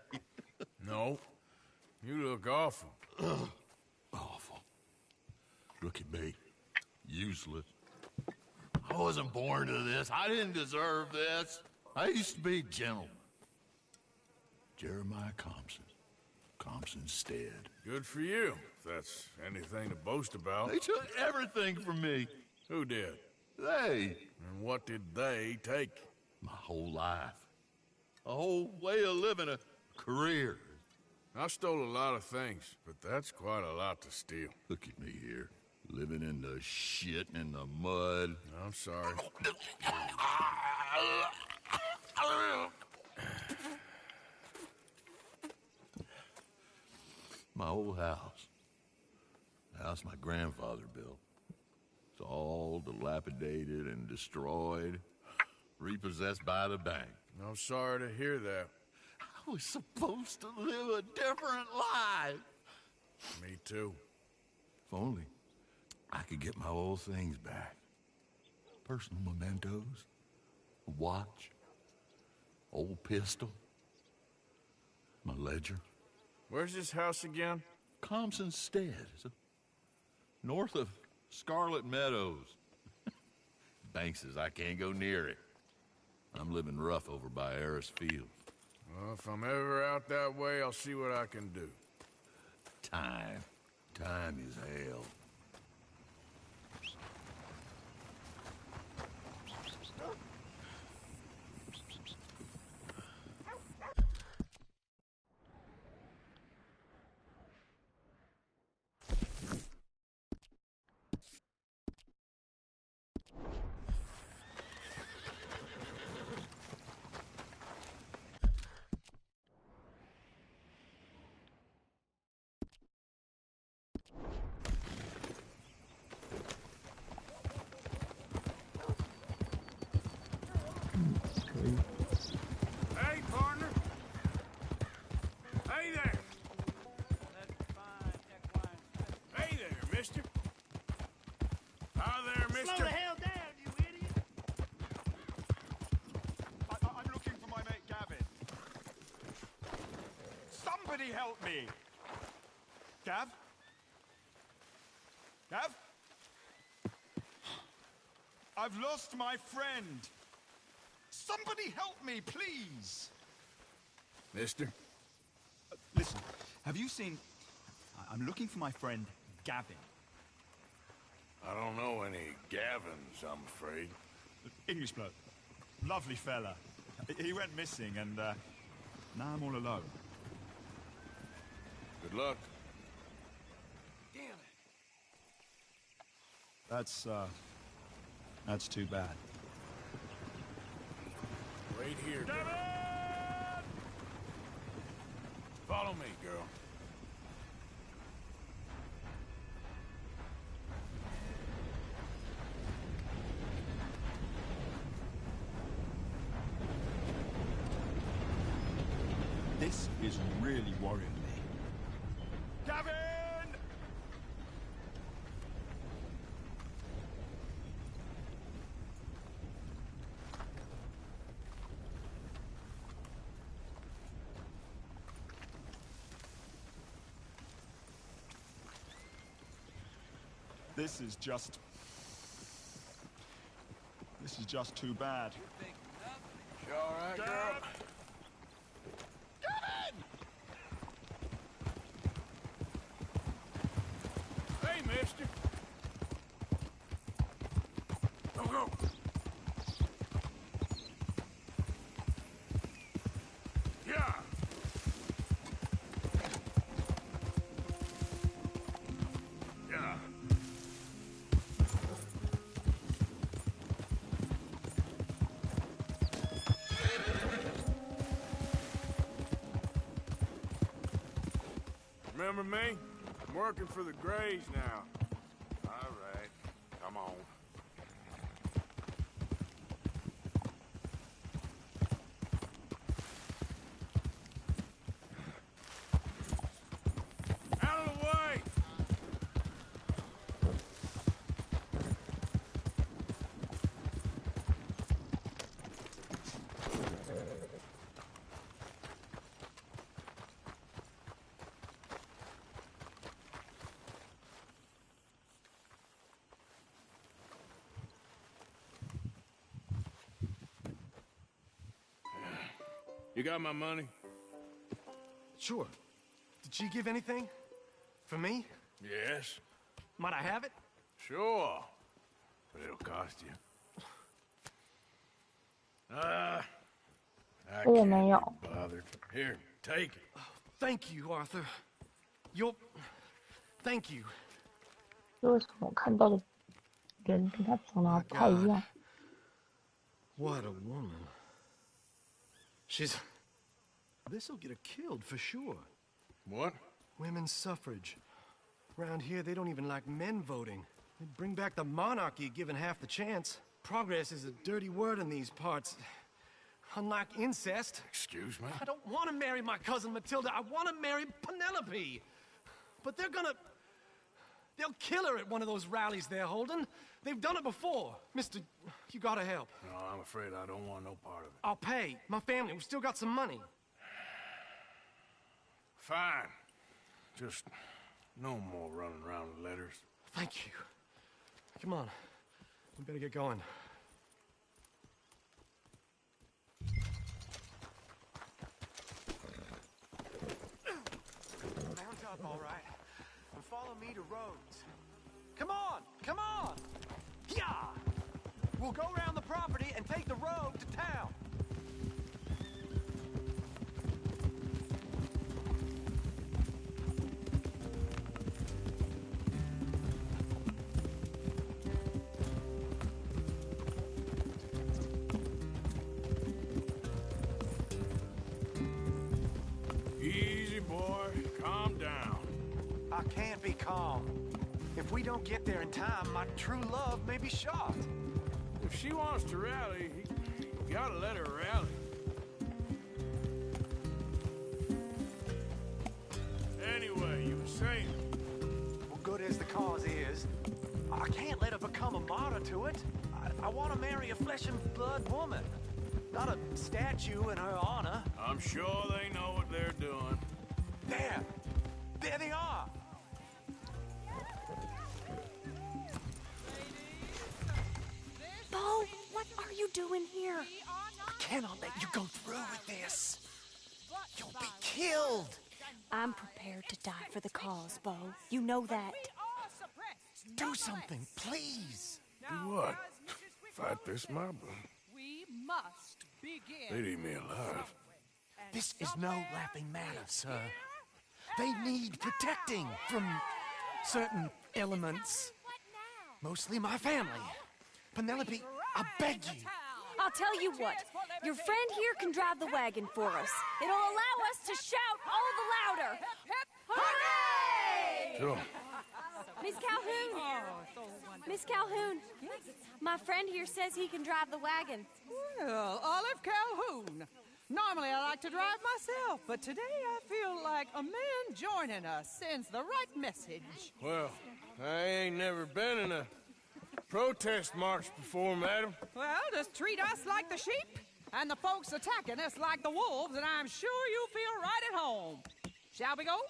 No. You look awful. Awful. Look at me. Useless. I wasn't born to this. I didn't deserve this. I used to be a gentleman. Jeremiah Compson. Compson Stead. Good for you, if that's anything to boast about. They took everything from me. Who did? They. And what did they take? My whole life. A whole way of living, a career. I stole a lot of things, but that's quite a lot to steal. Look at me here, living in the shit and the mud. I'm sorry. My old house. The house my grandfather built. It's all dilapidated and destroyed, repossessed by the bank. I'm sorry to hear that. I was supposed to live a different life. Me too. If only I could get my old things back. Personal mementos, a watch, old pistol, my ledger. Where's this house again? Compson Stead. It's north of Scarlet Meadows. Bank says I can't go near it. I'm living rough over by Harris Field. Well, if I'm ever out that way, I'll see what I can do. Time. Time is hell. Hey, partner! Hey there! Hey there, mister! Hi there, mister! Slow the hell down, you idiot! I'm looking for my mate Gavin. Somebody help me! Gav? Gav? I've lost my friend. Somebody help me, please! Mister? Listen, have you seen... I'm looking for my friend, Gavin. I don't know any Gavins, I'm afraid. English bloke. Lovely fella. He went missing, and now I'm all alone. Good luck. Damn it. That's too bad. Wait here, girl. Follow me, girl. This is really worrying me. Gavin! This is just too bad. You all right, girl? Hey, mister. go. Yeah. Yeah. Remember me? I'm working for the Grays now. All right. Come on. Out of the way! You got my money? Sure. Did she give anything? For me? Yes. Might I have it? Sure. But it'll cost you. I 我也没 can't 有。 be bothered. Here, take it. Thank you, Arthur. Thank you. 为什么我看到的人跟他长得不太一样？ What a woman. This'll get her killed for sure. What? Women's suffrage. Around here, they don't even like men voting. They'd bring back the monarchy given half the chance. Progress is a dirty word in these parts. Unlike incest. Excuse me? I don't want to marry my cousin Matilda. I want to marry Penelope. But they'll kill her at one of those rallies they're holding. They've done it before. Mister, you gotta help. No, I'm afraid I don't want no part of it. I'll pay. My family, we've still got some money. Fine. Just no more running around with letters. Thank you. Come on. We better get going. Mount up, all right. And follow me to Rhodes. Come on! Come on! Yeah! We'll go around the property and take the road to town. Easy, boy. Calm down. I can't be calm. If we don't get there in time, my true love may be shot. If she wants to rally, you gotta let her rally. Anyway, you were saying? Well, good as the cause is, I can't let her become a martyr to it. I want to marry a flesh and blood woman, not a statue in her honor. I'm sure they know what they're doing. There! There they are! Bo, what are you doing here? I cannot let you go through with this. You'll be killed. I'm prepared to die for the cause, Bo. You know that. Do something, please. Do what? Fight this mob? We must begin. They'd eat me alive. This is no laughing matter, sir. They need protecting from certain elements. Mostly my family. Penelope, I beg you. I'll tell you what. Your friend here can drive the wagon for us. It'll allow us to shout all the louder. Hooray! Sure. Miss Calhoun. Miss Calhoun. My friend here says he can drive the wagon. Well, Olive Calhoun. Normally I like to drive myself, but today I feel like a man joining us sends the right message. Well, I ain't never been in a protest march before, madam. Well, just treat us like the sheep, and the folks attacking us like the wolves, and I'm sure you'll feel right at home. Shall we go?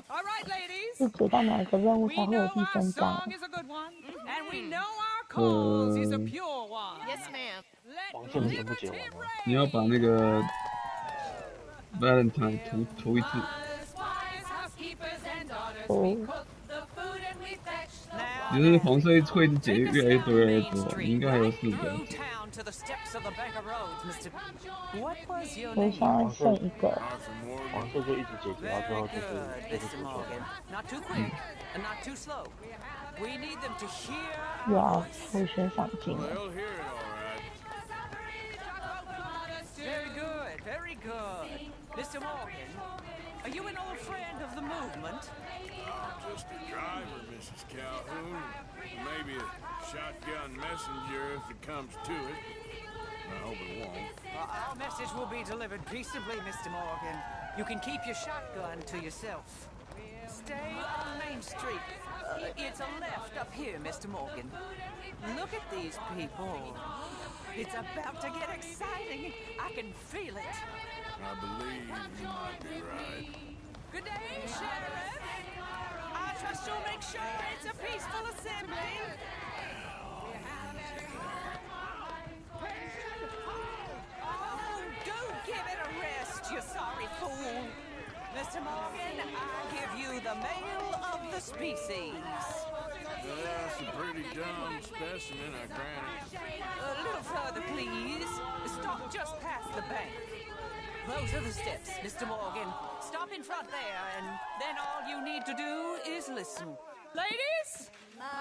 All right, ladies. 是决战哪个任务才 We 会有 know 第 our 三战？ song is a good one, and we know our cause is a pure one. Yes, ma'am. 黄线的全部解完了。你要把那个 Valentine 涂一次。哦。 Now 只是黄色会一直解越来越多越来越多，你应该还有4个。我想要剩一个。黄色就一直解决到最后就是主角。哇，我选赏金了。Very good, very good. Mr. Morgan, are you an old friend of the movement? I'm just a driver, Mrs. Calhoun. Maybe a shotgun messenger if it comes to it. I hope it won't. Our message will be delivered peaceably, Mr. Morgan. You can keep your shotgun to yourself. Stay on Main Street. It's a left up here, Mr. Morgan. Look at these people. It's about to get exciting. I can feel it. I believe you might be right. Good day, Sheriff. I trust you'll make sure it's a peaceful assembly. Oh, do give it a rest, you sorry fool. Mr. Morgan, I give you the male of the species. That's a pretty dumb specimen, I grant it. A little further, please. Stop just past the bank. Those are the steps, Mr. Morgan. Stop in front there, and then all you need to do is listen. Ladies,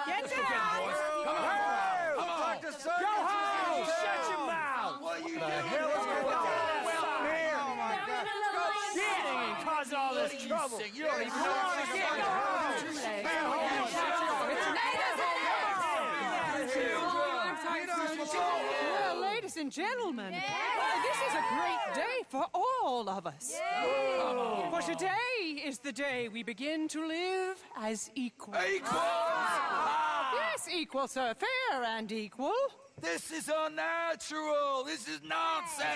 get down! Come on! Come on! Go home! Shut your mouth! What the hell is going on? Well, here! Oh my God! Go shit! And cause all this trouble! You don't even know what to get! Go home! Well, ladies and gentlemen, this is a great day for all of us. For today is the day we begin to live as equals. Yes, equal, sir. Fair and equal. This is unnatural! This is nonsense!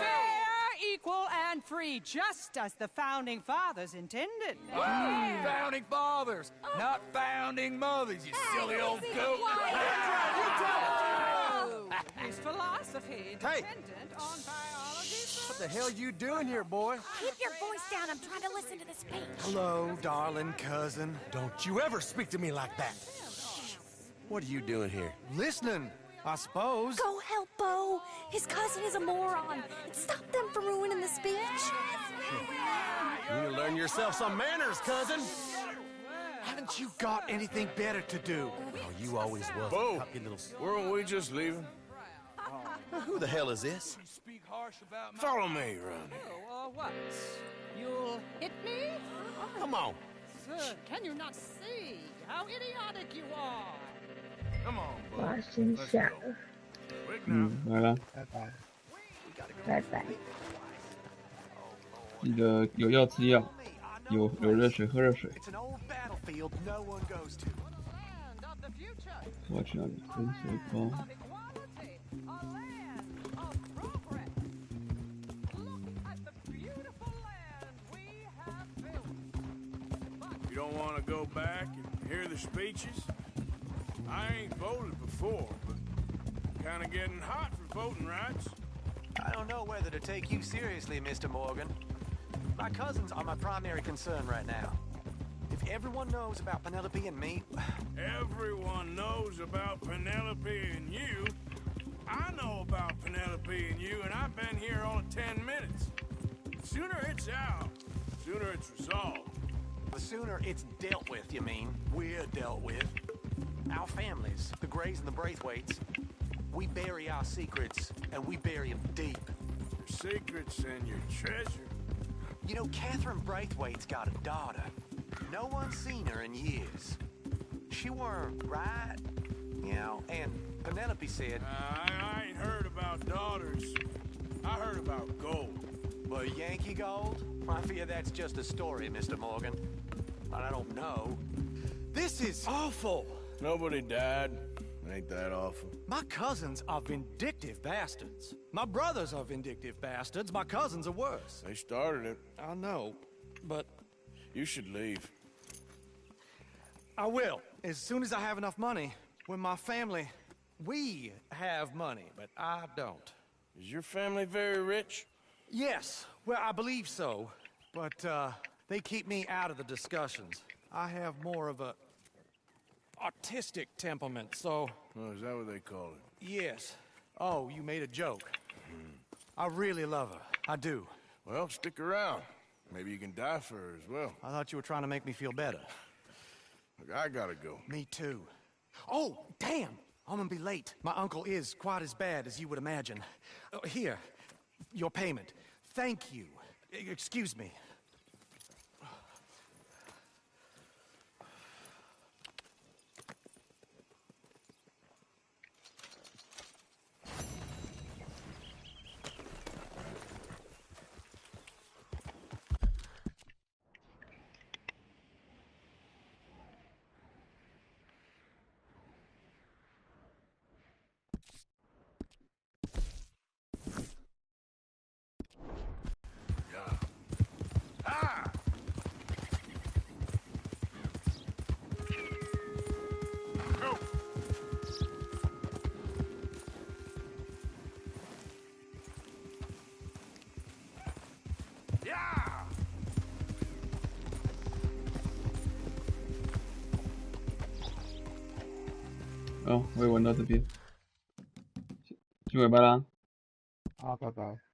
Fair, equal, and free, just as the Founding Fathers intended. Founding Fathers, not founding mothers, you silly old goat! His philosophy dependent on biology. What the hell you doing here, boy? Keep your voice down. I'm trying to listen to the speech. Hello, darling cousin. Don't you ever speak to me like that. What are you doing here? Listening, I suppose. Go help Bo. His cousin is a moron. And stop them from ruining the speech. You need to learn yourself some manners, cousin. Haven't you got anything better to do? Oh, you always will. Bo, weren't we just leaving? Who the hell is this? Follow me around here. Oh, what? You'll hit me? Come on. Sir, can you not see how idiotic you are? Come on, 我 Bo. 要先下了，来了，拜拜。记得有药吃药，有热水喝热水。 It's an old battlefield no one goes to. 我去哪里？分水沟。 You don't want to go back and hear the speeches? I ain't voted before, but kind of getting hot for voting rights. I don't know whether to take you seriously, Mr. Morgan. My cousins are my primary concern right now. If everyone knows about Penelope and me... Everyone knows about Penelope and you. I know about Penelope and you, and I've been here all of 10 minutes. The sooner it's out, the sooner it's resolved. The sooner it's dealt with, you mean? We're dealt with. Our families, the Greys and the Braithwaites, we bury our secrets, and we bury them deep. Your secrets and your treasure. You know, Catherine Braithwaite's got a daughter. No one's seen her in years. She weren't right, you know, and Penelope said... I ain't heard about daughters. I heard about gold. Well, Yankee gold? I fear that's just a story, Mr. Morgan. But I don't know. This is awful. Nobody died. Ain't that awful? My cousins are vindictive bastards. My brothers are vindictive bastards. My cousins are worse. They started it. I know, but... You should leave. I will, as soon as I have enough money. When my family... We have money, but I don't. Is your family very rich? Yes, well, I believe so. But, they keep me out of the discussions. I have more of a artistic temperament, so... Oh, is that what they call it? Yes. Oh, you made a joke. I really love her. I do. Well, stick around. Maybe you can die for her as well. I thought you were trying to make me feel better. Look, I gotta go. Me too. Oh, damn! I'm gonna be late. My uncle is quite as bad as you would imagine. Here, your payment. Thank you. Excuse me.哦，我也玩到这边，去尾巴啦。好，拜拜。